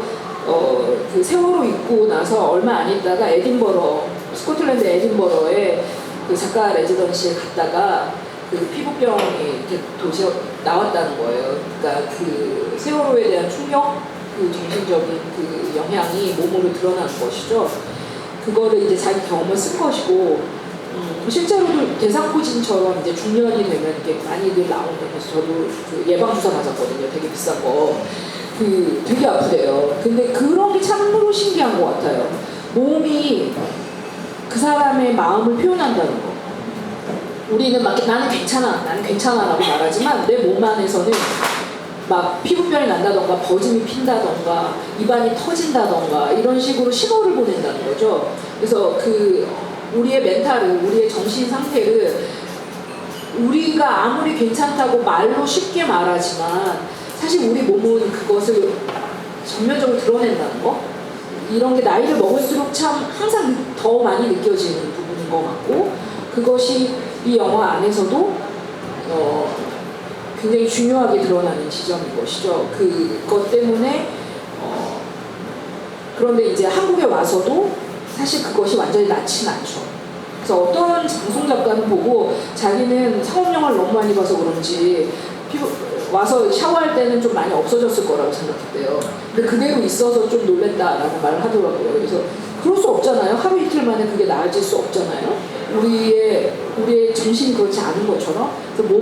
그 세월호 있고 나서 얼마 안 있다가 스코틀랜드 에딘버러에 그 작가 레지던시에 갔다가 그 피부병이 이렇게 도시에 나왔다는 거예요. 그러니까 그 세월호에 대한 충격, 그 정신적인 그 영향이 몸으로 드러나는 것이죠. 그거를 이제 자기 경험을 쓴 것이고, 실제로도 대상포진처럼 이제 중년이 되면 이렇게 많이들 나오면서 저도 그 예방주사 맞았거든요. 되게 비싼 거. 되게 아프대요. 근데 그런 게 참으로 신기한 것 같아요. 몸이 그 사람의 마음을 표현한다는 거. 우리는 막 나는 괜찮아라고 말하지만 내 몸 안에서는 막 피부병이 난다던가 버짐이 핀다던가 입안이 터진다던가 이런 식으로 신호를 보낸다는 거죠. 그래서 우리의 멘탈을, 우리의 정신 상태를 우리가 아무리 괜찮다고 말로 쉽게 말하지만 사실 우리 몸은 그것을 전면적으로 드러낸다는 거? 이런 게 나이를 먹을수록 참 항상 더 많이 느껴지는 부분인 것 같고 그것이 이 영화 안에서도 굉장히 중요하게 드러나는 지점인 것이죠. 그것 때문에 그런데 이제 한국에 와서도 사실 그것이 완전히 낫지는 않죠. 그래서 어떤 방송 작가는 보고 자기는 상업 영화를 너무 많이 봐서 그런지 와서 샤워할 때는 좀 많이 없어졌을 거라고 생각했대요. 근데 그대로 있어서 좀 놀랬다라는 말을 하더라고요. 그래서 그럴 수 없잖아요. 하루 이틀 만에 그게 나아질 수 없잖아요. 우리의 정신이 그렇지 않은 것처럼. 그래서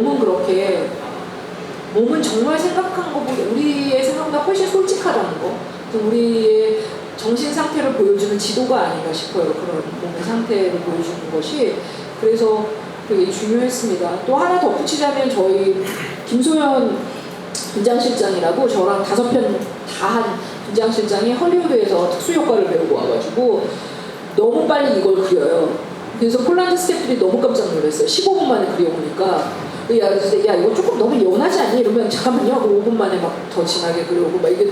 몸은 정말 생각한 것보다 우리의 생각보다 훨씬 솔직하다는 거. 우리의 정신 상태를 보여주는 지도가 아닌가 싶어요. 그런 몸의 상태를 보여주는 것이. 그래서 되게 중요했습니다. 또 하나 덧붙이자면 저희 김소연 분장실장이라고 저랑 5편 다 한 분장실장이 헐리우드에서 특수효과를 배우고 와가지고 너무 빨리 이걸 그려요. 그래서 폴란드 스태프들이 너무 깜짝 놀랐어요. 15분 만에 그려보니까 야 이거 조금 너무 연하지 않니? 이러면 잠깐만요. 5분 만에 막 더 진하게 그려오고 막 이게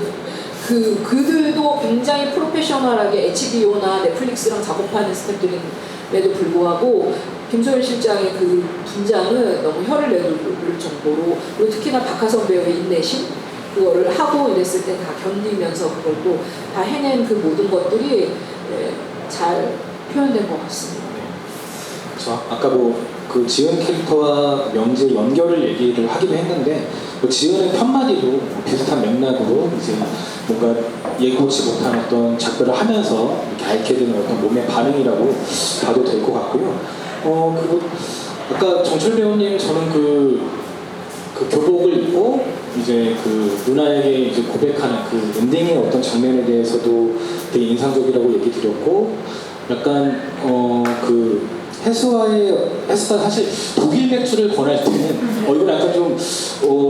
그들도 굉장히 프로페셔널하게 HBO나 넷플릭스랑 작업하는 스태프들임에도 불구하고 김소연 실장의 그 분장은 너무 혀를 내둘 정도로 그리고 특히나 박하선 배우의 인내심 그거를 하고 이랬을 때 다 견디면서 그걸 또 다 해낸 그 모든 것들이 잘 표현된 것 같습니다. 그렇죠. 아까 그 지은 캐릭터와 명지의 연결을 얘기를 하기도 했는데 지은의 편마디도 비슷한 맥락으로 이제 뭔가 예고치 못한 어떤 작별을 하면서 이렇게 앓게 되는 어떤 몸의 반응이라고 봐도 될 것 같고요. 그리고 아까 정철 배우님 저는 그 교복을 입고 이제 그 누나에게 이제 고백하는 그 엔딩의 어떤 장면에 대해서도 되게 인상적이라고 얘기 드렸고 약간 그 해수가 사실 독일 맥주를 권할 때는 이건 약간 좀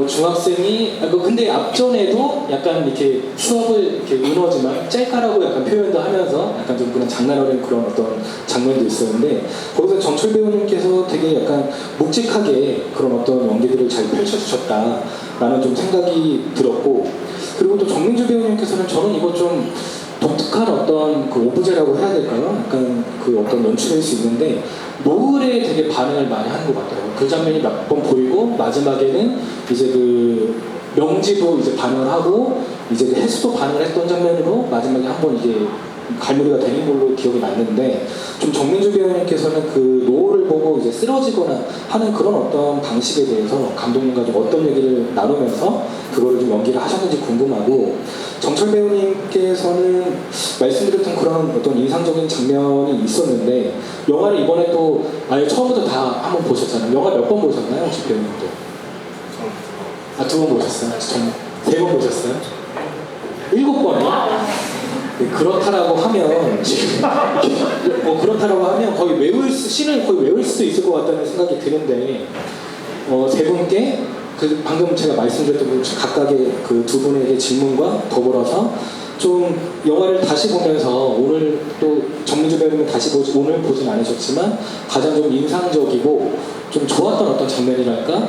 중학생이 근데 앞전에도 약간 이렇게 수업을 이렇게 은어지만 짤까라고 약간 표현도 하면서 약간 좀 그런 장난 어린 그런 어떤 장면도 있었는데 거기서 정철 배우님께서 되게 약간 묵직하게 그런 어떤 연기들을 잘 펼쳐주셨다라는 좀 생각이 들었고 그리고 또 정민주 배우님께서는 저는 이거 좀 독특한 어떤 그 오브제라고 해야 될까요? 약간 그 어떤 연출일 수 있는데 노을에 되게 반응을 많이 하는 것 같아요. 그 장면이 몇 번 보이고 마지막에는 이제 그 명지도 이제 반응을 하고 이제 그 해수도 반응을 했던 장면으로 마지막에 한번 이게 갈무리가 되는 걸로 기억이 났는데 좀 정민주 배우님께서는 그 노을을 보고 이제 쓰러지거나 하는 그런 어떤 방식에 대해서 감독님과 좀 어떤 얘기를 나누면서 그거를 좀 연기를 하셨는지 궁금하고 정철 배우님께서는 말씀드렸던 그런 어떤 인상적인 장면이 있었는데 영화를 이번에 또 아예 처음부터 다 한번 보셨잖아요. 영화 몇 번 보셨나요, 혹시 배우님도? 2번 보셨어요? 3번 보셨어요? 7번이요? 그렇다라고 하면 지금 그렇다라고 하면 거의 씬을 거의 외울 수도 있을 것 같다는 생각이 드는데 세 분께 그 방금 제가 말씀드렸던 그 각각의 그 두 분에게 질문과 더불어서 좀 영화를 다시 보면서 오늘 또 정민주 배우님은 오늘 보진 않으셨지만 가장 좀 인상적이고 좀 좋았던 어떤 장면이랄까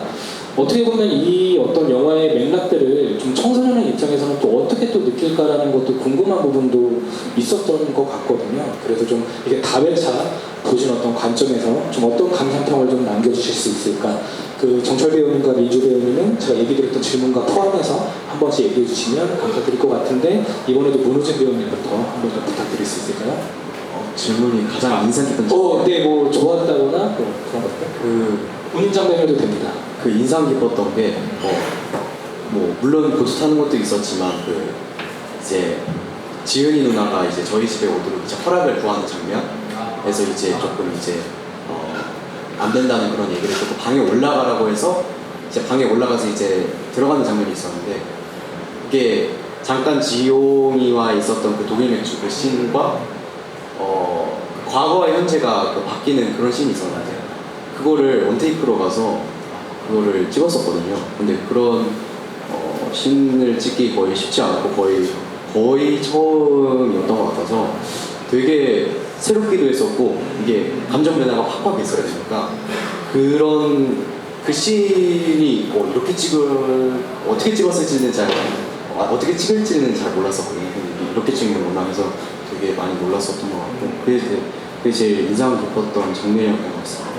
어떻게 보면 이 어떤 영화의 맥락들을 좀 청소년의 입장에서는 또 어떻게 또 느낄까라는 것도 궁금한 부분도 있었던 것 같거든요. 그래서 좀 이게 다회차 보신 어떤 관점에서 좀 어떤 감상평을 좀 남겨주실 수 있을까? 그 정철 배우님과 민주 배우님은 제가 얘기 드렸던 질문과 포함해서 한 번씩 얘기해 주시면 감사드릴 것 같은데 이번에도 문우진 배우님부터 한 번 더 부탁드릴 수 있을까요? 질문이 가장 인상 깊은 장면. 네, 뭐 좋았다거나 뭐 그런 것들. 본인 장면해도 됩니다. 그 인상 깊었던 게 뭐 물론 보트 타는 것도 있었지만 그 이제 지은이 누나가 이제 저희 집에 오도록 이제 허락을 구하는 장면에서 이제 조금 이제 안 된다는 그런 얘기를 듣고 방에 올라가라고 해서 이제 방에 올라가서 이제 들어가는 장면이 있었는데 이게 잠깐 지용이와 있었던 그 독일 맥주 그 씬과 과거와 현재가 그 바뀌는 그런 씬이 있었는데 그거를 원테이크로 가서 그거를 찍었었거든요. 근데 그런 씬을 찍기 거의 쉽지 않고 거의 처음이었던 것 같아서 되게 새롭기도 했었고 이게 감정 변화가 확 있어야 되니까 그런 그 씬이 이렇게 어떻게 찍었을지는 어떻게 찍을지는 잘 몰랐었거든요. 이렇게 찍는구나 해서 되게 많이 놀랐었던 것 같고 그게 제일 인상 깊었던 장면이었던 것 같습니다.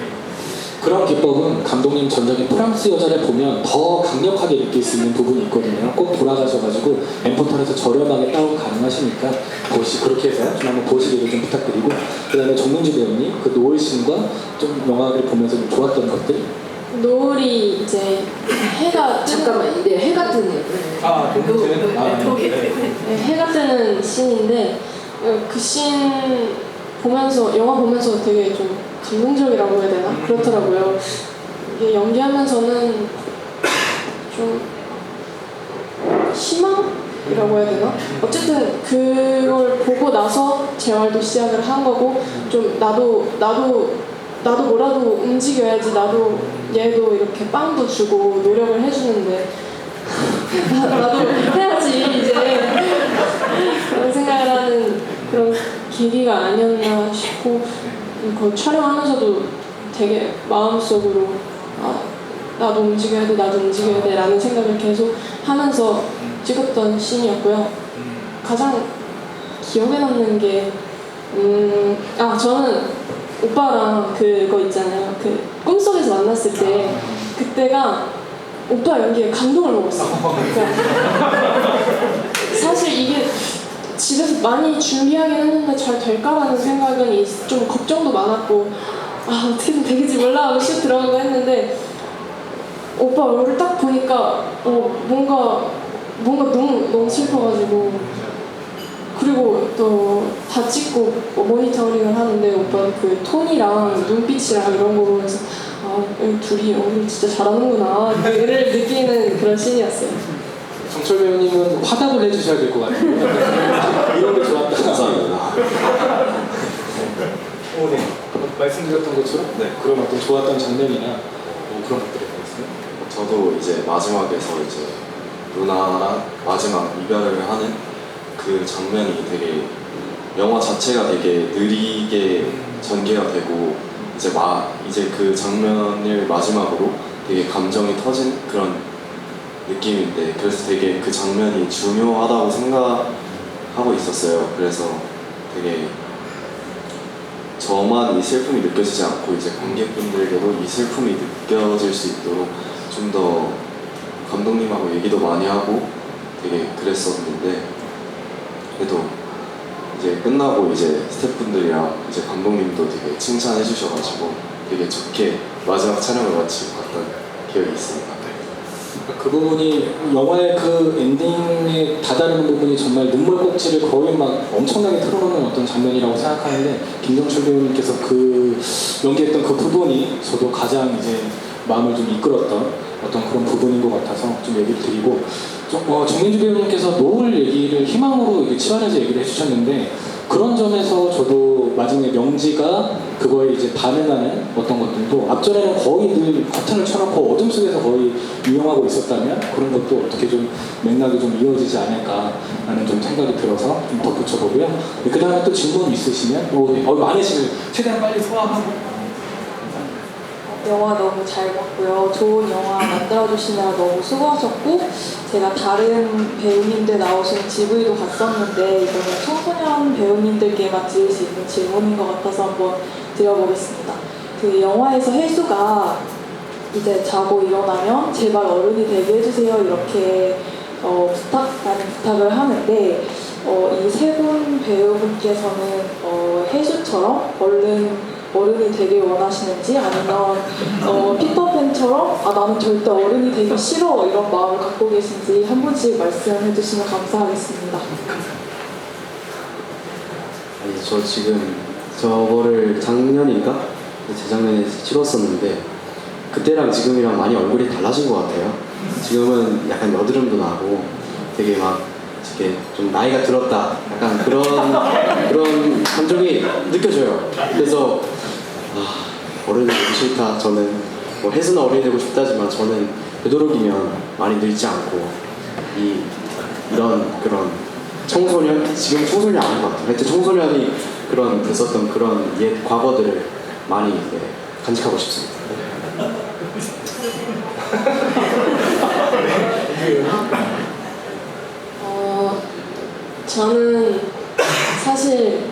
그런 기법은 감독님 전작인 프랑스 여자를 보면 더 강력하게 느낄 수 있는 부분이 있거든요. 꼭 돌아가셔가지고 엠포털에서 저렴하게 다운 가능하시니까 그렇게 해서 좀 한번 보시기를 좀 부탁드리고 그 다음에 정민주 배우님 그 노을 씬과 좀 영화를 보면서 좀 좋았던 것들 노을이 이제 해가 잠깐만 이게 해가 뜨네요. 해가 뜨는 씬인데 그 씬 보면서 영화 보면서 되게 좀 감동적이라고 해야 되나? 그렇더라고요. 이게 연기하면서는 좀 희망이라고 해야 되나? 어쨌든 그걸 보고 나서 재활도 시작을 한 거고 좀 나도 나도 뭐라도 움직여야지, 나도 얘도 이렇게 빵도 주고 노력을 해주는데 나도 해야지 이제 그런 생각을 하는 그런 계기가 아니었나 싶고, 그 촬영하면서도 되게 마음속으로 나도 움직여야 돼, 나도 움직여야 돼 라는 생각을 계속 하면서 찍었던 씬이었고요. 가장 기억에 남는 게 저는 오빠랑 그거 있잖아요. 그 꿈속에서 만났을 때 그때가 오빠 연기에 감동을 먹었어요. 그러니까 사실 이게 집에서 많이 준비하긴 했는데 잘 될까라는 생각은 좀 걱정도 많았고 어떻게든 되겠지 몰라 하고 씩 들어가고 했는데 오빠 얼굴을 딱 보니까 뭔가 너무 슬퍼가지고, 그리고 또 다 찍고 모니터링을 하는데 오빠는 그 톤이랑 눈빛이랑 이런 거로 해서 둘이 연기를 진짜 잘하는구나 를 느끼는 그런 씬이었어요. 정철 배우님은 화답을 해주셔야 될 것 같아요. 이런 게 좋았다. 감사합니다. 네. 말씀드렸던 것처럼 그런 어떤 좋았던 장면이나 그런 것들에 대해서 저도 이제 마지막에서 이제 누나랑 마지막 이별을 하는 그 장면이 되게 영화 자체가 되게 느리게 전개가 되고 이제 그 장면을 마지막으로 되게 감정이 터진 그런 느낌인데, 그래서 되게 그 장면이 중요하다고 생각하고 있었어요. 그래서 되게 저만 이 슬픔이 느껴지지 않고 이제 관객분들께도 이 슬픔이 느껴질 수 있도록 좀 더 감독님하고 얘기도 많이 하고 되게 그랬었는데, 그래도 이제 끝나고 이제 스태프분들이랑 이제 감독님도 되게 칭찬해 주셔가지고 되게 좋게 마지막 촬영을 마치고 갔던 기억이 있습니다. 그 부분이 영화의 그 엔딩에 다다르는 부분이 정말 눈물 꼭지를 거의 막 엄청나게 틀어놓는 어떤 장면이라고 생각하는데, 김정철 배우님께서 그 연기했던 그 부분이 저도 가장 이제 마음을 좀 이끌었던 어떤 그런 부분인 것 같아서 좀 얘기를 드리고, 정민주 배우님께서 노을 얘기를 희망으로 이게 치환해서 얘기를 해주셨는데, 그런 점에서 저도 마지막에 명지가 그거에 이제 반응하는 어떤 것들도 앞전에는 거의 늘 커튼을 쳐놓고 어둠 속에서 거의 유영하고 있었다면 그런 것도 어떻게 좀 맥락이 좀 이어지지 않을까라는 좀 생각이 들어서 좀 덧붙여보고요. 그 다음에 또 질문 있으시면 많으시면 최대한 빨리 소화하고. 영화 너무 잘 봤고요. 좋은 영화 만들어주시느라 너무 수고하셨고, 제가 다른 배우님들 나오신 GV도 갔었는데 이거는 청소년 배우님들께만 드릴 수 있는 질문인 것 같아서 한번 드려보겠습니다. 그 영화에서 혜수가 이제 자고 일어나면 제발 어른이 되게 해주세요 이렇게 부탁을 하는데, 이 세 분 배우분께서는 혜수처럼 어른이 되게 원하시는지, 아니면 피터팬처럼 나는 절대 어른이 되기 싫어 이런 마음을 갖고 계신지 한 분씩 말씀해 주시면 감사하겠습니다. 아니, 저 지금 저거를 작년인가? 재작년에 찍었었는데 그때랑 지금이랑 많이 얼굴이 달라진 것 같아요. 지금은 약간 여드름도 나고 되게 막 이렇게 좀 나이가 들었다 약간 그런 감정이 느껴져요. 그래서 어른이 되기 싫다. 저는 뭐 혜수나 어른이 되고 싶다지만 저는 되도록이면 많이 늙지 않고 이런 그런 청소년, 지금 청소년이 아닌 것 같아요. 하여튼 청소년이 그런 됐었던 그런 옛 과거들을 많이 간직하고 싶습니다. 저는 사실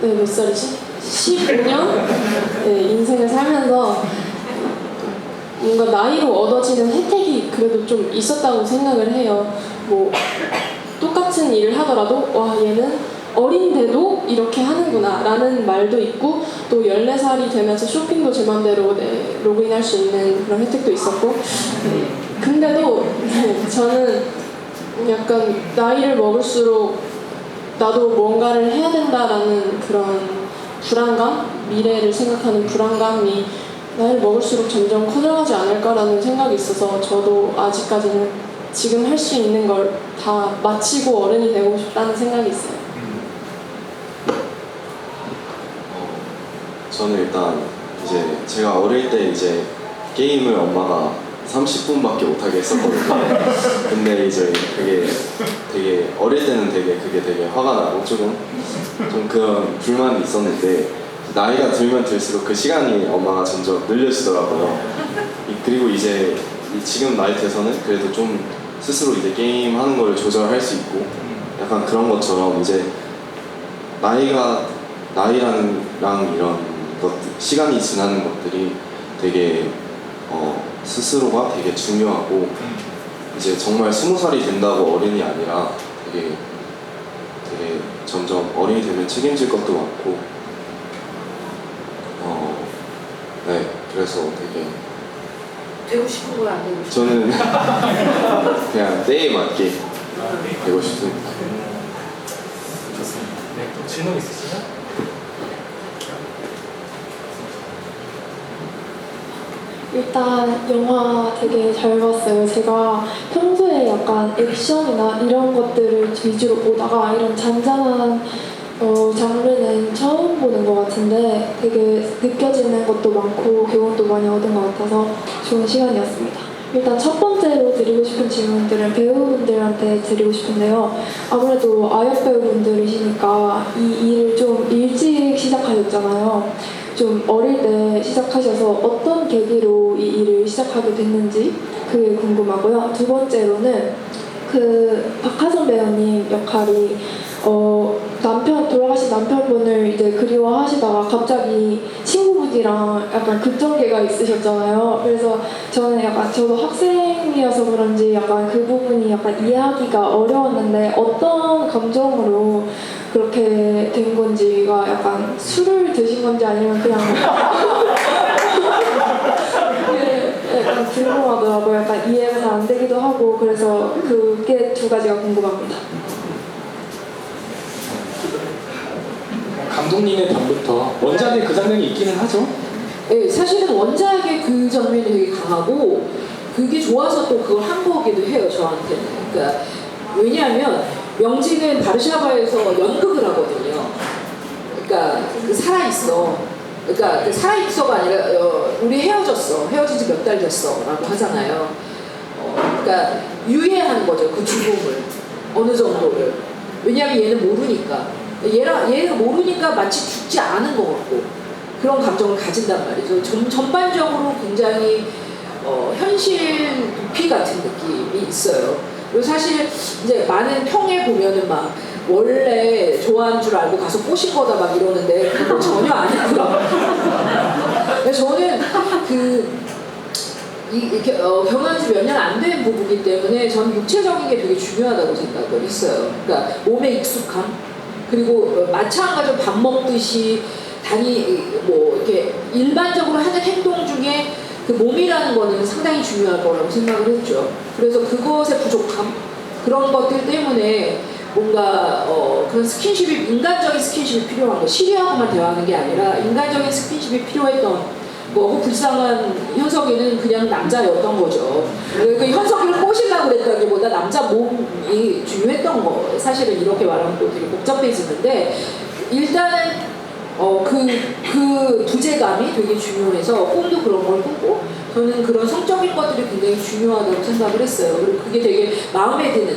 몇 살이지? 15년 인생을 살면서 뭔가 나이로 얻어지는 혜택이 그래도 좀 있었다고 생각을 해요. 뭐 똑같은 일을 하더라도 와 얘는 어린데도 이렇게 하는구나 라는 말도 있고, 또 14살이 되면서 쇼핑도 제 맘대로 로그인할 수 있는 그런 혜택도 있었고, 근데도 저는 약간 나이를 먹을수록 나도 뭔가를 해야 된다라는 그런 불안감, 미래를 생각하는 불안감이 나이를 먹을수록 점점 커져가지 않을까라는 생각이 있어서, 저도 아직까지는 지금 할 수 있는 걸 다 마치고 어른이 되고 싶다는 생각이 있어요. 저는 일단 이제 제가 어릴 때 이제 게임을 엄마가 30분밖에 못하게 했었거든요. 근데 이제 그게 되게 어릴 때는 그게 되게 화가 나고 좀 그런 불만이 있었는데 나이가 들면 들수록 그 시간이 엄마가 점점 늘려지더라고요. 그리고 이제 지금 나이 돼서는 그래도 좀 스스로 이제 게임 하는 걸 조절할 수 있고 약간 그런 것처럼 이제 나이랑 이런 것들, 시간이 지나는 것들이 되게 스스로가 되게 중요하고 이제 정말 20살이 된다고 어른이 아니라 되게 점점 어른이 되면 책임질 것도 많고 네, 그래서 되게 되고 싶은 거야 안 되고 싶은 저는 그냥 때에 맞게 되고 싶습니다. 좋습니다. 네, 또 질문 있으시면? 일단 영화 되게 잘 봤어요. 제가 평소에 약간 액션이나 이런 것들을 위주로 보다가 이런 잔잔한 장르는 처음 보는 것 같은데 되게 느껴지는 것도 많고 교훈도 많이 얻은 것 같아서 좋은 시간이었습니다. 일단 첫 번째로 드리고 싶은 질문들은 배우분들한테 드리고 싶은데요. 아무래도 아역 배우분들이시니까 이 일을 좀 일찍 시작하셨잖아요. 좀 어릴 때 시작하셔서 어떤 계기로 이 일을 시작하게 됐는지 그게 궁금하고요. 두 번째로는 그 박하선 배우님 역할이 돌아가신 남편분을 이제 그리워하시다가 갑자기 친구분이랑 약간 급전개가 있으셨잖아요. 그래서 저는 약간 저도 학생이어서 그런지 약간 그 부분이 약간 이해하기가 어려웠는데 어떤 감정으로 그렇게 된 건지가 약간 술을 드신 건지 아니면 그냥 약간 궁금하더라고요. 약간 이해가 잘 안 되기도 하고 그래서 그게 두 가지가 궁금합니다. 감독님의 편부터 원작에 그 장면이 있기는 하죠. 네, 사실은 원작의 그 장면이 되게 강하고 그게 좋아서 또 그걸 한 거기도 해요, 저한테는. 그러니까 왜냐하면 명지는 바르샤바에서 연극을 하거든요. 그러니까 그 살아있어. 그러니까 그 살아있어가 아니라 우리 헤어졌어. 헤어진 지 몇 달 됐어. 라고 하잖아요. 그러니까 유예하는 거죠. 그 죽음을. 어느 정도를. 왜냐하면 얘는 모르니까. 얘가 모르니까 마치 죽지 않은 것 같고 그런 감정을 가진단 말이죠. 전반적으로 굉장히 현실 도피 같은 느낌이 있어요. 그리고 사실 이제 많은 평에 보면은 막 원래 좋아하는 줄 알고 가서 꼬신 거다 막 이러는데 그건 전혀 아니고요. 저는 이렇게 경험한 지 몇 년 안 된 부분이기 때문에 저는 육체적인 게 되게 중요하다고 생각을 했어요. 그러니까 몸에 익숙함 그리고 마찬가지로 밥 먹듯이 이렇게 일반적으로 하는 행동 중에 그 몸이라는 거는 상당히 중요할 거라고 생각을 했죠. 그래서 그것의 부족함 그런 것들 때문에 뭔가 그런 스킨십이 인간적인 스킨십이 필요한 거 시리하고만 대화하는 게 아니라 인간적인 스킨십이 필요했던 뭐 불쌍한 현석이는 그냥 남자였던 거죠. 그 현석이를 꼬시려고 그랬다기보다 남자 몸이 중요했던 거. 사실은 이렇게 말하면 또 되게 복잡해지는데 일단은 그 부재감이 되게 중요해서 꿈도 그런 걸 꾸고 저는 그런 성적인 것들이 굉장히 중요하다고 생각을 했어요. 그리고 그게 되게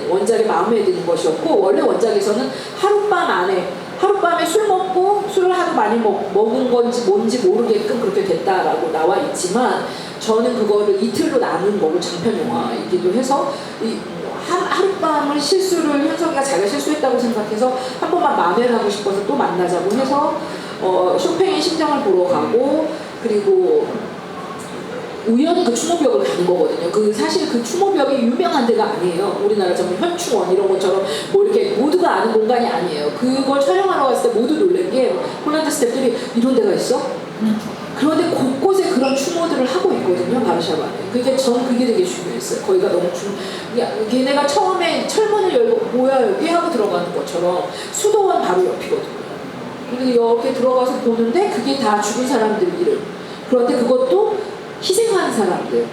원작에 마음에 드는 것이었고 원래 원작에서는 하룻밤에 술 먹고 술을 하도 많이 먹은 건지 뭔지 모르게끔 그렇게 됐다라고 나와 있지만 저는 그거를 이틀로 나눈 거고 장편 영화이기도 해서 하룻밤을 현석이가 자기가 실수했다고 생각해서 한 번만 만회를 하고 싶어서 또 만나자고 해서 쇼팽의 심장을 보러 가고 그리고 우연히 그 추모벽을 가는 거거든요. 사실 그 추모벽이 유명한 데가 아니에요. 우리나라처럼 현충원 이런 것처럼 뭐 이렇게 모두가 아는 공간이 아니에요. 그걸 촬영하러 갔을 때 모두 놀란 게 폴란드 스태프들이 이런 데가 있어? 그런데 곳곳에 그런 추모들을 하고 있거든요. 바르샤바에. 그게 되게 중요했어요. 거기가 너무 걔네가 처음에 철문을 열고 뭐야 여기 하고 들어가는 것처럼 수도원 바로 옆이거든요. 근데 이렇게 들어가서 보는데 그게 다 죽은 사람들 이름. 그런데 그것도 희생한 사람들,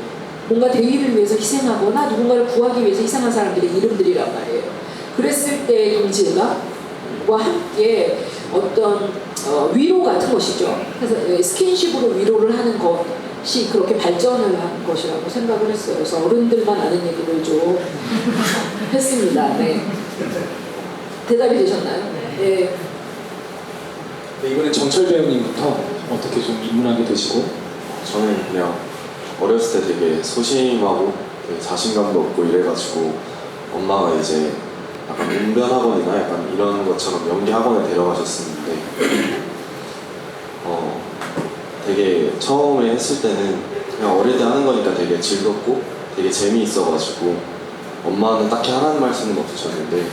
뭔가 대의를 위해서 희생하거나 누군가를 구하기 위해서 희생한 사람들의 이름들이란 말이에요. 그랬을 때의 동질감과 함께 어떤 위로 같은 것이죠. 그래서 스킨십으로 위로를 하는 것이 그렇게 발전을 한 것이라고 생각을 했어요. 그래서 어른들만 아는 얘기를 좀 했습니다. 네. 대답이 되셨나요? 네. 네, 이번엔 정철 배우님부터 어떻게 좀 입문하게 되시고. 저는 그냥 어렸을 때 되게 소심하고 되게 자신감도 없고 이래가지고 엄마가 이제 약간 웅변학원이나 약간 이런 것처럼 연기학원에 데려가셨었는데 되게 처음에 했을 때는 그냥 어릴 때 하는 거니까 되게 즐겁고 되게 재미있어가지고 엄마는 딱히 하라는 말씀은 없으셨는데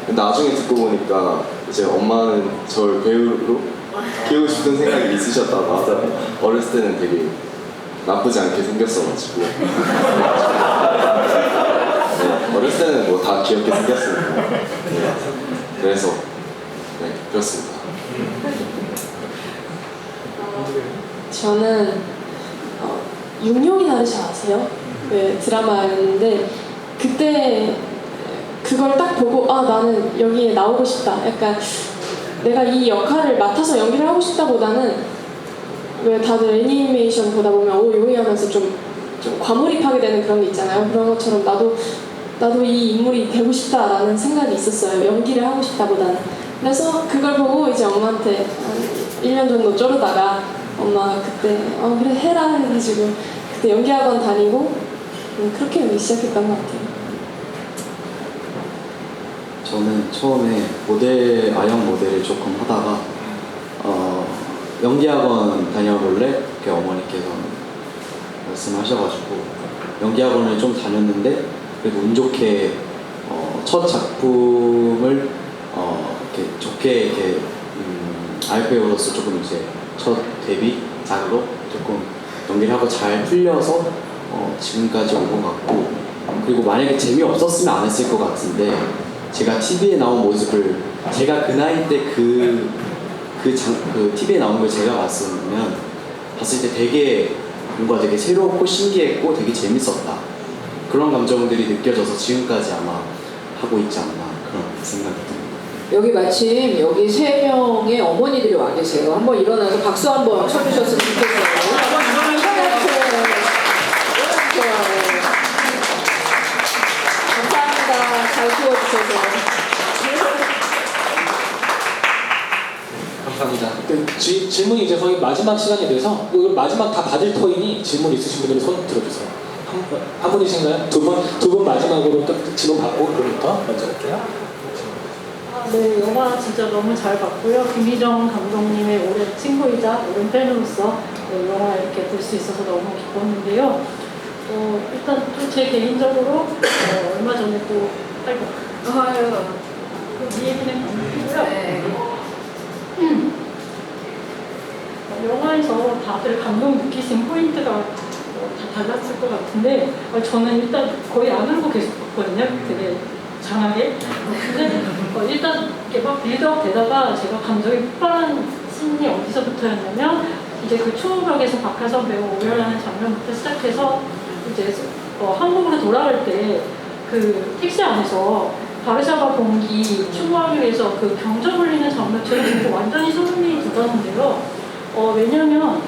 나중에 듣고 보니까 이제 엄마는 저를 배우로 키우고 싶은 생각이 있으셨다고 하더라고요. 어렸을 때는 되게 나쁘지 않게 생겼어가지고 네, 어렸을 때는 뭐 다 귀엽게 생겼으니까 네, 그래서 네, 그렇습니다. 저는 육룡이 다르지 아세요? 그 드라마였는데 그때 그걸 딱 보고 아 나는 여기에 나오고 싶다. 약간 내가 이 역할을 맡아서 연기를 하고 싶다보다는 왜 다들 애니메이션 보다 보면 오 요리하면서 좀 과몰입하게 되는 그런 게 있잖아요. 그런 것처럼 나도 이 인물이 되고 싶다라는 생각이 있었어요. 연기를 하고 싶다보다는. 그래서 그걸 보고 이제 엄마한테 한 1년 정도 쪼르다가 엄마가 그때 그래 해라 해가지고 그때 연기학원 다니고 그렇게 연기 시작했던 것 같아요. 저는 처음에 아영 모델을 조금 하다가 연기학원 다녀볼래? 이렇게 어머니께서 말씀하셔가지고 연기학원을 좀 다녔는데 그래도 운 좋게 첫 작품을 이렇게 좋게 이렇게 아역배우로서 조금 이제 첫 데뷔작으로 조금 연기를 하고 잘 풀려서 지금까지 온 것 같고 그리고 만약에 재미없었으면 안 했을 것 같은데 제가 TV에 나온 모습을 제가 그 나이 때 그 TV에 나온 걸 제가 봤을 때 되게 뭔가 되게 새롭고 신기했고 되게 재밌었다 그런 감정들이 느껴져서 지금까지 아마 하고 있지 않나 그런 생각이 듭니다. 여기 마침 여기 3명의 어머니들이 와 계세요. 한번 일어나서 박수 한번 쳐주셨으면 좋겠어요. 한번 일어나세요. 감사합니다. 잘 키워주셔서. 감사합니다. 질문이 이제 거의 마지막 시간이 돼서 마지막 다 받을 터이니 질문 있으신 분들은 손 들어주세요. 한 분이신가요? 두 분 마지막으로 또 질문 받고 그럼부터 먼저 할게요. 네, 영화 진짜 너무 잘 봤고요. 김희정 감독님의 오랜 친구이자 오랜 팬으로서 영화 이렇게 볼 수 있어서 너무 기뻤는데요. 일단 또 제 개인적으로 얼마 전에 또 이 얘기는 아니고요. 네. 영화에서 다들 감동 느끼신 포인트가 다 달랐을 것 같은데 저는 일단 거의 안 울고 계속 봤거든요. 되게 장하게. 근데 일단 이렇게 막 빌드업 되다가 제가 감정이 폭발한 씬이 어디서부터였냐면 이제 그 추우벽에서 박하선 배우 오열하는 장면부터 시작해서 이제 한국으로 돌아갈 때 그 택시 안에서 바르샤바 봉기 추모하기 위해서 그 경적 울리는 장면 제가 보고 완전히 소름이 돋았는데요. 왜냐면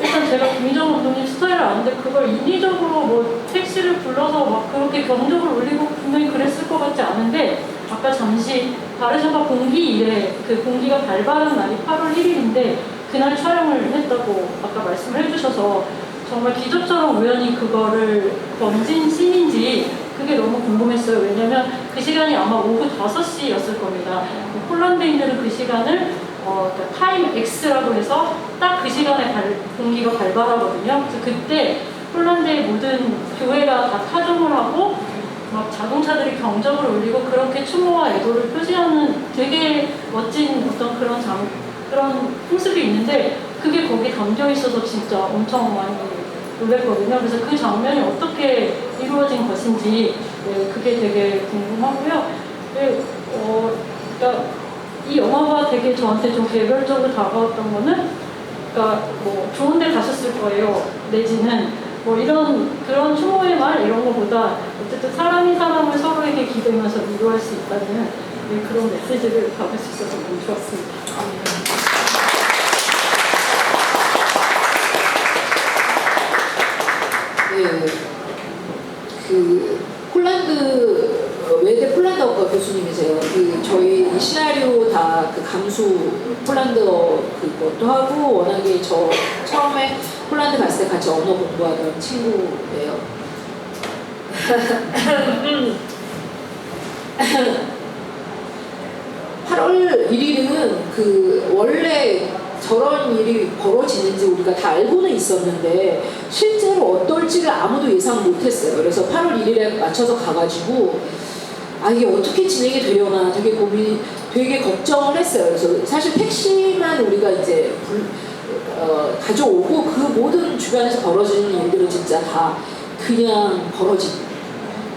일단 제가 김희정 감독님 스타일을 아는데 그걸 인위적으로 뭐 택시를 불러서 막 그렇게 경적을 울리고 분명히 그랬을 것 같지 않은데 아까 잠시 바르샤바 봉기 이래 그 봉기가 발발한 날이 8월 1일인데 그날 촬영을 했다고 아까 말씀을 해주셔서 정말 기적처럼 우연히 그거를 번진 씬인지 그게 너무 궁금했어요. 왜냐면 그 시간이 아마 오후 5시였을 겁니다. 폴란드인들은 그 시간을 타임 X라고 해서 딱 그 시간에 공기가 발발하거든요. 그래서 그때 폴란드의 모든 교회가 다 타종을 하고 막 자동차들이 경적을 울리고 그렇게 추모와 애도를 표시하는 되게 멋진 어떤 그런 풍습이 있는데 그게 거기 담겨 있어서 진짜 엄청 많이 놀랬거든요. 그래서 그 장면이 어떻게 이루어진 것인지 그게 되게 궁금하고요. 그러니까 이 영화가 되게 저한테 좀 개별적으로 다가왔던 거는 그러니까 뭐 좋은 데 가셨을 거예요. 내지는 뭐 그런 추모의 말 이런 거보다 어쨌든 사람이 사람을 서로에게 기대면서 위로할 수 있다는 네, 그런 메시지를 받을 수 있어서 너무 좋았습니다. 네, 그 폴란드 외대 폴란드어과 교수님이세요. 그 저희 이 시나리오 다 그 감수 폴란드어 그것도 하고 워낙에 저 처음에 폴란드 갔을 때 같이 언어 공부하던 친구예요. 8월 1일은 그 원래 저런 일이 벌어지는지 우리가 다 알고는 있었는데 실제로 어떨지를 아무도 예상 못했어요. 그래서 8월 1일에 맞춰서 가가지고 아 이게 어떻게 진행이 되려나 되게 걱정을 했어요. 그래서 사실 택시만 우리가 이제 가져오고 그 모든 주변에서 벌어지는 일들은 진짜 다 그냥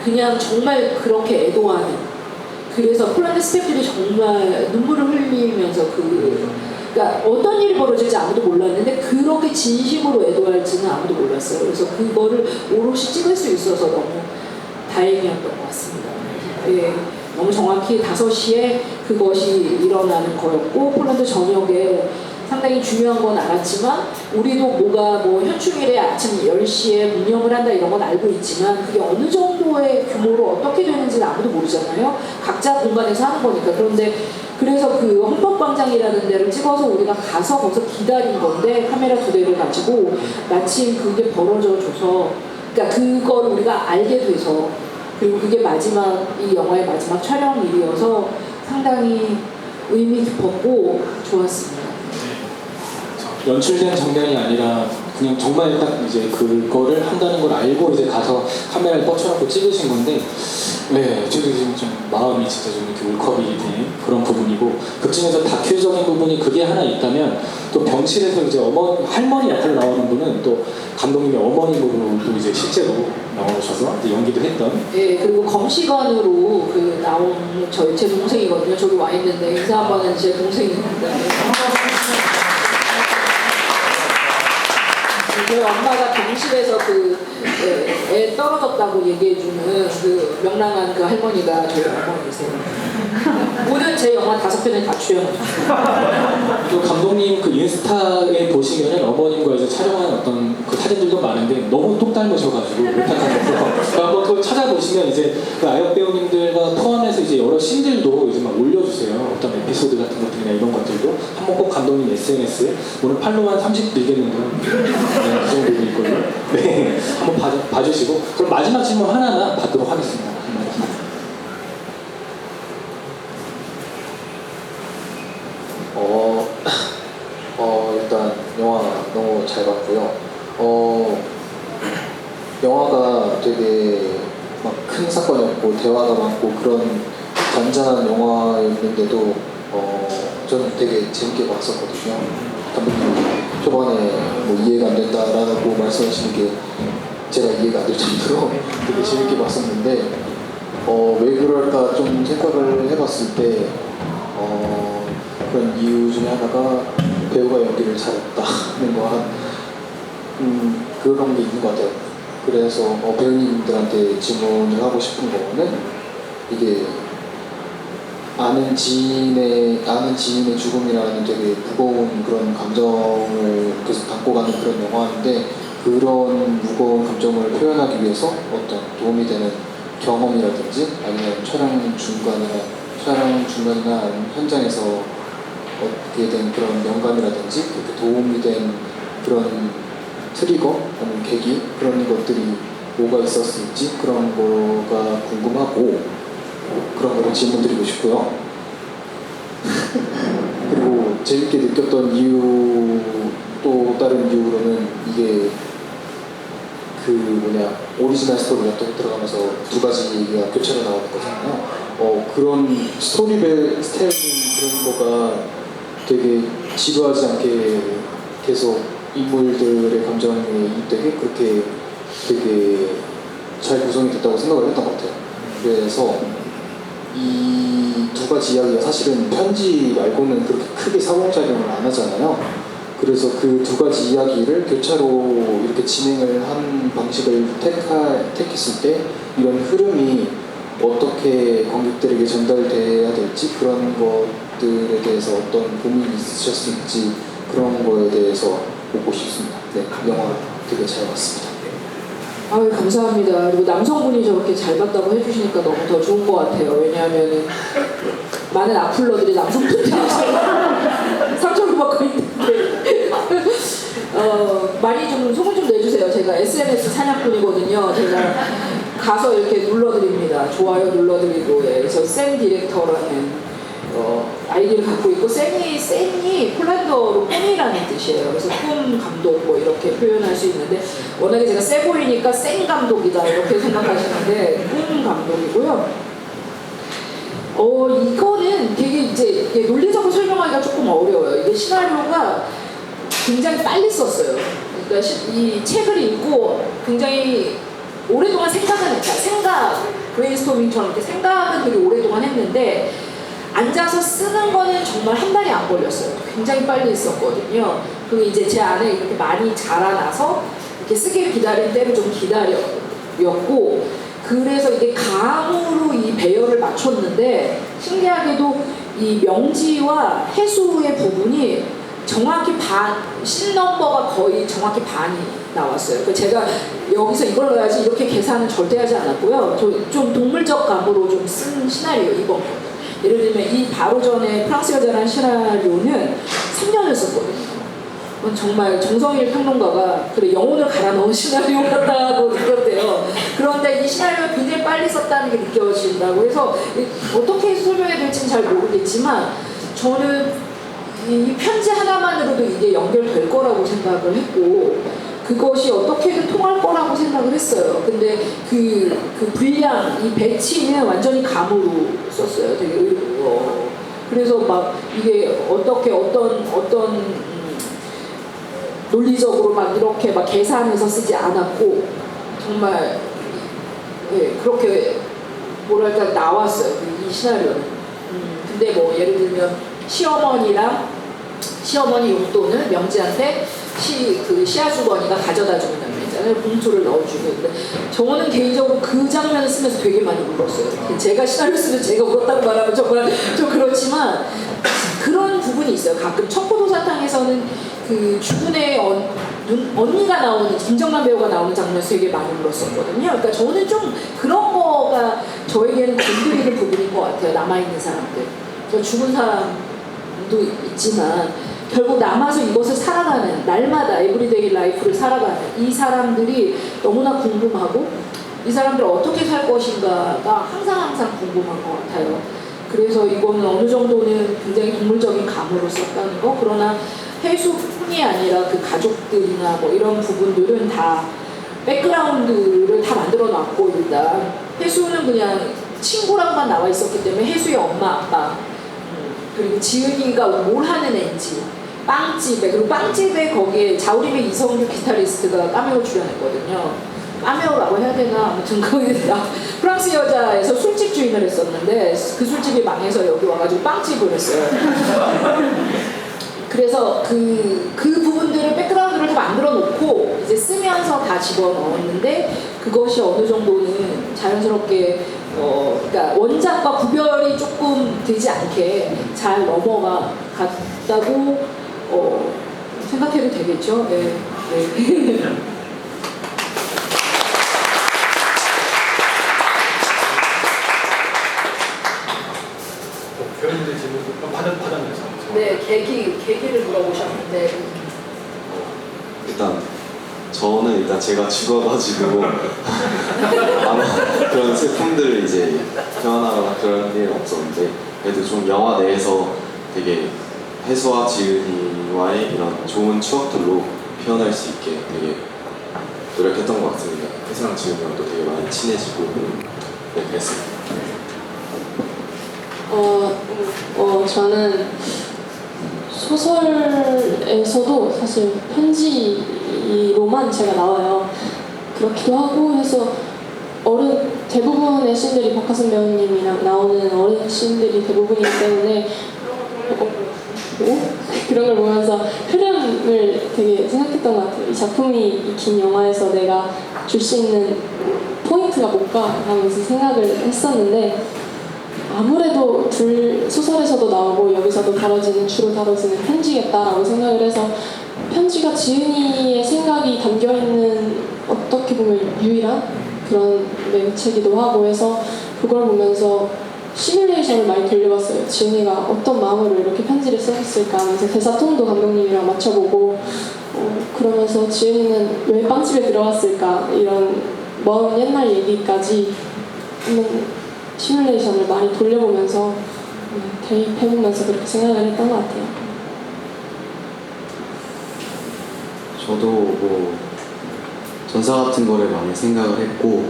그냥 정말 그렇게 애도하는. 그래서 폴란드 스태프들이 정말 눈물을 흘리면서 그러니까 어떤 일이 벌어질지 아무도 몰랐는데 그렇게 진심으로 애도할지는 아무도 몰랐어요. 그래서 그거를 오롯이 찍을 수 있어서 너무 다행이었던 것 같습니다. 예, 너무 정확히 5시에 그것이 일어나는 거였고 폴란드 전역에 상당히 중요한 건 알았지만 우리도 뭐가 뭐 현충일에 아침 10시에 운영을 한다 이런 건 알고 있지만 그게 어느 정도의 규모로 어떻게 되는지는 아무도 모르잖아요. 각자 공간에서 하는 거니까. 그런데 그래서 그 헌법광장이라는 데를 찍어서 우리가 가서 거기서 기다린 건데 카메라 2대를 가지고 마침 그게 벌어져줘서 그러니까 그걸 우리가 알게 돼서 그리고 그게 이 영화의 마지막 촬영일이어서 상당히 의미 깊었고 좋았습니다. 연출된 장면이 아니라 그냥 정말 딱 이제 그거를 한다는 걸 알고 이제 가서 카메라를 뻗쳐놓고 찍으신 건데 네, 저도 지금 좀 마음이 진짜 좀 이렇게 울컥이 되는 그런 부분이고 그 중에서 다큐적인 부분이 그게 하나 있다면 또 병실에서 이제 할머니 역할로 나오는 분은 또 감독님의 어머님으로 또 이제 실제로 나오셔서 이제 연기도 했던 예, 그리고 검시관으로 그 나온 제 동생이거든요. 저기 와 있는데 인사 한번 은 제 동생입니다. 저희 엄마가 병실에서 애 떨어졌다고 얘기해주는 그 명랑한 그 할머니가 저희 어머니세요. 모든 제 영화 5편에 다 출연하셨어요. 또 감독님 그 인스타에 보시면은 어머님과 이제 촬영한 어떤 그 사진들도 많은데 너무 똑 닮으셔가지고 못하겠어서 한번 또 찾아보시면 이제 그 아역 배우님들과 포함해서 이제 여러 씬들도 이제 막 올려주세요. 어떤 에피소드 같은 것들이나 이런 것들도 한번 꼭 감독님 SNS에 오늘 팔로우 한 30 늘겠는데 네, 그 정도 있거든요. 네, 한번 봐주시고 그럼 마지막 질문 하나만 받도록 하겠습니다. 일단 영화 너무 잘 봤고요. 영화가 되게 막 큰 사건이 없고 대화가 많고 그런 잔잔한 영화였는데도 저는 되게 재밌게 봤었거든요. 감독님 초반에 뭐 이해가 안 된다라고 말씀하시는 게 제가 이해가 안 될 정도로 되게 재밌게 봤었는데 왜 그럴까 좀 생각을 해봤을 때 그런 이유 중에 하나가 배우가 연기를 잘했다는 거 그런 게 있는 것 같아요. 그래서 배우님들한테 질문을 하고 싶은 거는 이게 아는 지인의 죽음이라는 되게 무거운 그런 감정을 계속 담고 가는 그런 영화인데 그런 무거운 감정을 표현하기 위해서 어떤 도움이 되는 경험이라든지 아니면 촬영 중간이나 현장에서 얻게 된 그런 영감이라든지 그렇게 도움이 된 그런 트리거 아니면 계기 그런 것들이 뭐가 있었을지 그런 거가 궁금하고 그런 거를 질문드리고 싶고요. 그리고 재밌게 느꼈던 이유 또 다른 이유로는 이게 오리지널 스토리가 또 들어가면서 2가지 얘기가 교차로 나오는 거잖아요. 그런 스토리텔링 그런 거가 되게 지루하지 않게 계속 인물들의 감정에 이입되게 그렇게 되게 잘 구성이 됐다고 생각을 했던 것 같아요. 그래서 이 2가지 이야기가 사실은 편지 말고는 그렇게 크게 사공작용을 안 하잖아요. 그래서 그 2가지 이야기를 교차로 이렇게 진행을 한 방식을 택했을 때 이런 흐름이 어떻게 관객들에게 전달돼야 될지 그런 것들에 대해서 어떤 고민이 있으셨을지 그런 거에 대해서 보고 싶습니다. 네, 영화 되게 잘 봤습니다. 아유, 감사합니다. 그리고 남성분이 저렇게 잘 봤다고 해주시니까 너무 더 좋은 것 같아요. 왜냐하면 많은 악플러들이 남성분들이 상처를 받고 있는데 많이 좀 소문 좀 내주세요. 제가 SNS 사냥꾼이거든요. 제가 가서 이렇게 눌러드립니다. 좋아요 눌러드리고. 예. 그래서 샘 디렉터라는 아이디를 갖고 있고, 샘이 폴란드어로 꿈이라는 뜻이에요. 그래서 꿈 감독 뭐 이렇게 표현할 수 있는데, 워낙에 제가 세 보이니까 샘 감독이다 이렇게 생각하시는데 꿈 감독이고요. 이거는 되게 이제 논리적으로 설명하기가 조금 어려워요. 이게 시나리오가 굉장히 빨리 썼어요. 그러니까 이 책을 읽고 굉장히 오랫동안 브레인스토밍처럼 이렇게 생각은 되게 오랫동안 했는데, 앉아서 쓰는 거는 정말 한 달이 안 걸렸어요. 굉장히 빨리 썼거든요. 그리고 이제 제 안에 이렇게 많이 자라나서 이렇게 쓰길 기다린 때를 좀 기다렸고, 그래서 이게 감으로 이 배열을 맞췄는데, 신기하게도 이 명지와 해수의 부분이 정확히 씬 넘버가 거의 정확히 반이 나왔어요. 그러니까 제가 여기서 이걸 넣어야지 이렇게 계산은 절대 하지 않았고요. 좀 동물적 감으로 좀 쓴 시나리오 이번 거. 예를 들면 이 바로 전에 프랑스 여자라는 시나리오는 3년을 썼거든요. 그건 정말 정성일 평론가가 그래 영혼을 갈아 넣은 시나리오 같다고 느꼈대요. 그런데 이 시나리오가 굉장히 빨리 썼다는 게 느껴진다고 해서 어떻게 설명해야 될지는 잘 모르겠지만, 저는 이 편지 하나만으로도 이게 연결될 거라고 생각을 했고, 그것이 어떻게든 통할 거라고 생각을 했어요. 근데 그 분량, 이 배치는 완전히 감으로 썼어요. 되게 그래서 막 이게 어떻게 어떤 논리적으로 막 이렇게 막 계산해서 쓰지 않았고, 정말 그렇게 뭐랄까 나왔어요. 이 시나리오는. 근데 뭐 예를 들면 시어머니 용돈을 명지한테 시아주머니가 가져다 주는 장면이잖아요. 봉투를 넣어주고. 근데 저는 개인적으로 그 장면을 쓰면서 되게 많이 울었어요. 제가 시나리오 쓰면 제가 울었다고 말하면 정말 좀 그렇지만, 그런 부분이 있어요. 가끔 청포도사탕에서는 그 주군의 언니가 나오는, 김정만 배우가 나오는 장면에서 되게 많이 울었었거든요. 그러니까 저는 좀 그런 거가 저에게는 건드리는 부분인 것 같아요. 남아있는 사람들. 죽은 사람도 있지만 결국 남아서 이것을 살아가는, 날마다 에브리데이 라이프를 살아가는 이 사람들이 너무나 궁금하고, 이 사람들 어떻게 살 것인가가 항상 궁금한 것 같아요. 그래서 이거는 어느 정도는 굉장히 동물적인 감으로 썼다는 거. 그러나 해수뿐이 아니라 그 가족들이나 뭐 이런 부분들은 다 백그라운드를 다 만들어 놨고, 일단 해수는 그냥 친구랑만 나와 있었기 때문에 해수의 엄마, 아빠, 그리고 지은이가 뭘 하는 애인지, 빵집에, 그리고 빵집에 거기에 자우림의 이성규 기타리스트가 카메오 출연했거든요. 카메오라고 해야 되나? 아무튼 프랑스 여자에서 술집 주인을 했었는데, 그 술집이 망해서 여기 와가지고 빵집을 했어요. 그래서 그 부분들을 백그라운드를 다 만들어 놓고 이제 쓰면서 다 집어넣었는데, 그것이 어느 정도는 자연스럽게 그러니까 원작과 구별이 조금 되지 않게 잘 넘어갔다고 생각해도 되겠죠. 네. 배우님들 질문 받았면서. 네, 계기를 물어보셨는데. 저는 제가 죽어가지고 아마 그런 슬픔들을 이제 표현하거나 그런 일은 없었는데, 그래도 좀 영화 내에서 되게 해수와 지은이와의 이런 좋은 추억들로 표현할 수 있게 되게 노력했던 것 같습니다. 해수랑 지은이랑도 되게 많이 친해지고, 네, 그랬습니다. 저는 소설에서도 사실 편지로만 제가 나와요. 그렇기도 하고 해서 대부분의 씬들이 박하선 배우님이랑 나오는 어린 씬들이 대부분이기 때문에 그런 걸 보면서 흐름을 되게 생각했던 것 같아요. 이 작품이 긴 영화에서 내가 줄 수 있는 포인트가 뭘까 하면서 생각을 했었는데 아무래도 소설에서도 나오고 여기서도 주로 다뤄지는 편지겠다라고 생각을 해서 편지가 지은이의 생각이 담겨있는 어떻게 보면 유일한 그런 매체기도 하고 해서 그걸 보면서 시뮬레이션을 많이 돌려봤어요. 지은이가 어떤 마음으로 이렇게 편지를 썼을까 하면서 대사톤도 감독님이랑 맞춰보고 그러면서 지은이는 왜 빵집에 들어갔을까 이런 먼 옛날 얘기까지 한번 시뮬레이션을 많이 돌려보면서 대입해보면서 그렇게 생각을 했던 것 같아요. 저도 뭐 전사 같은 거를 많이 생각을 했고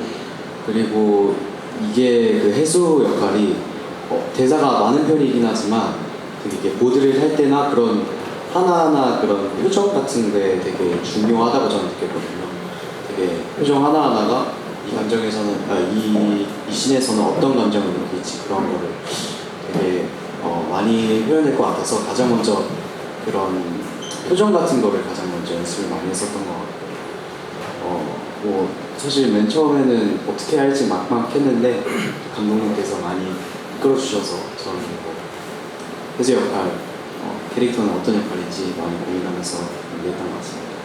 그리고 이게 그 해수 역할이 대사가 많은 편이긴 하지만 되게 이게 보드를 할 때나 그런 하나하나 그런 표정 같은 게 되게 중요하다고 저는 느꼈거든요. 되게 표정 하나하나가 이 감정에서는 이 씬에서는 어떤 감정을 느낄지 그런 거를 되게 많이 표현할 것 같아서 가장 먼저 그런 표정 같은 거를 가장 먼저 연습을 많이 했었던 것 같고 뭐 사실 맨 처음에는 어떻게 할지 막막했는데 감독님께서 많이 이끌어주셔서 저는 뭐 해수 역할 캐릭터는 어떤 역할인지 많이 고민하면서 연기했던 것 같습니다.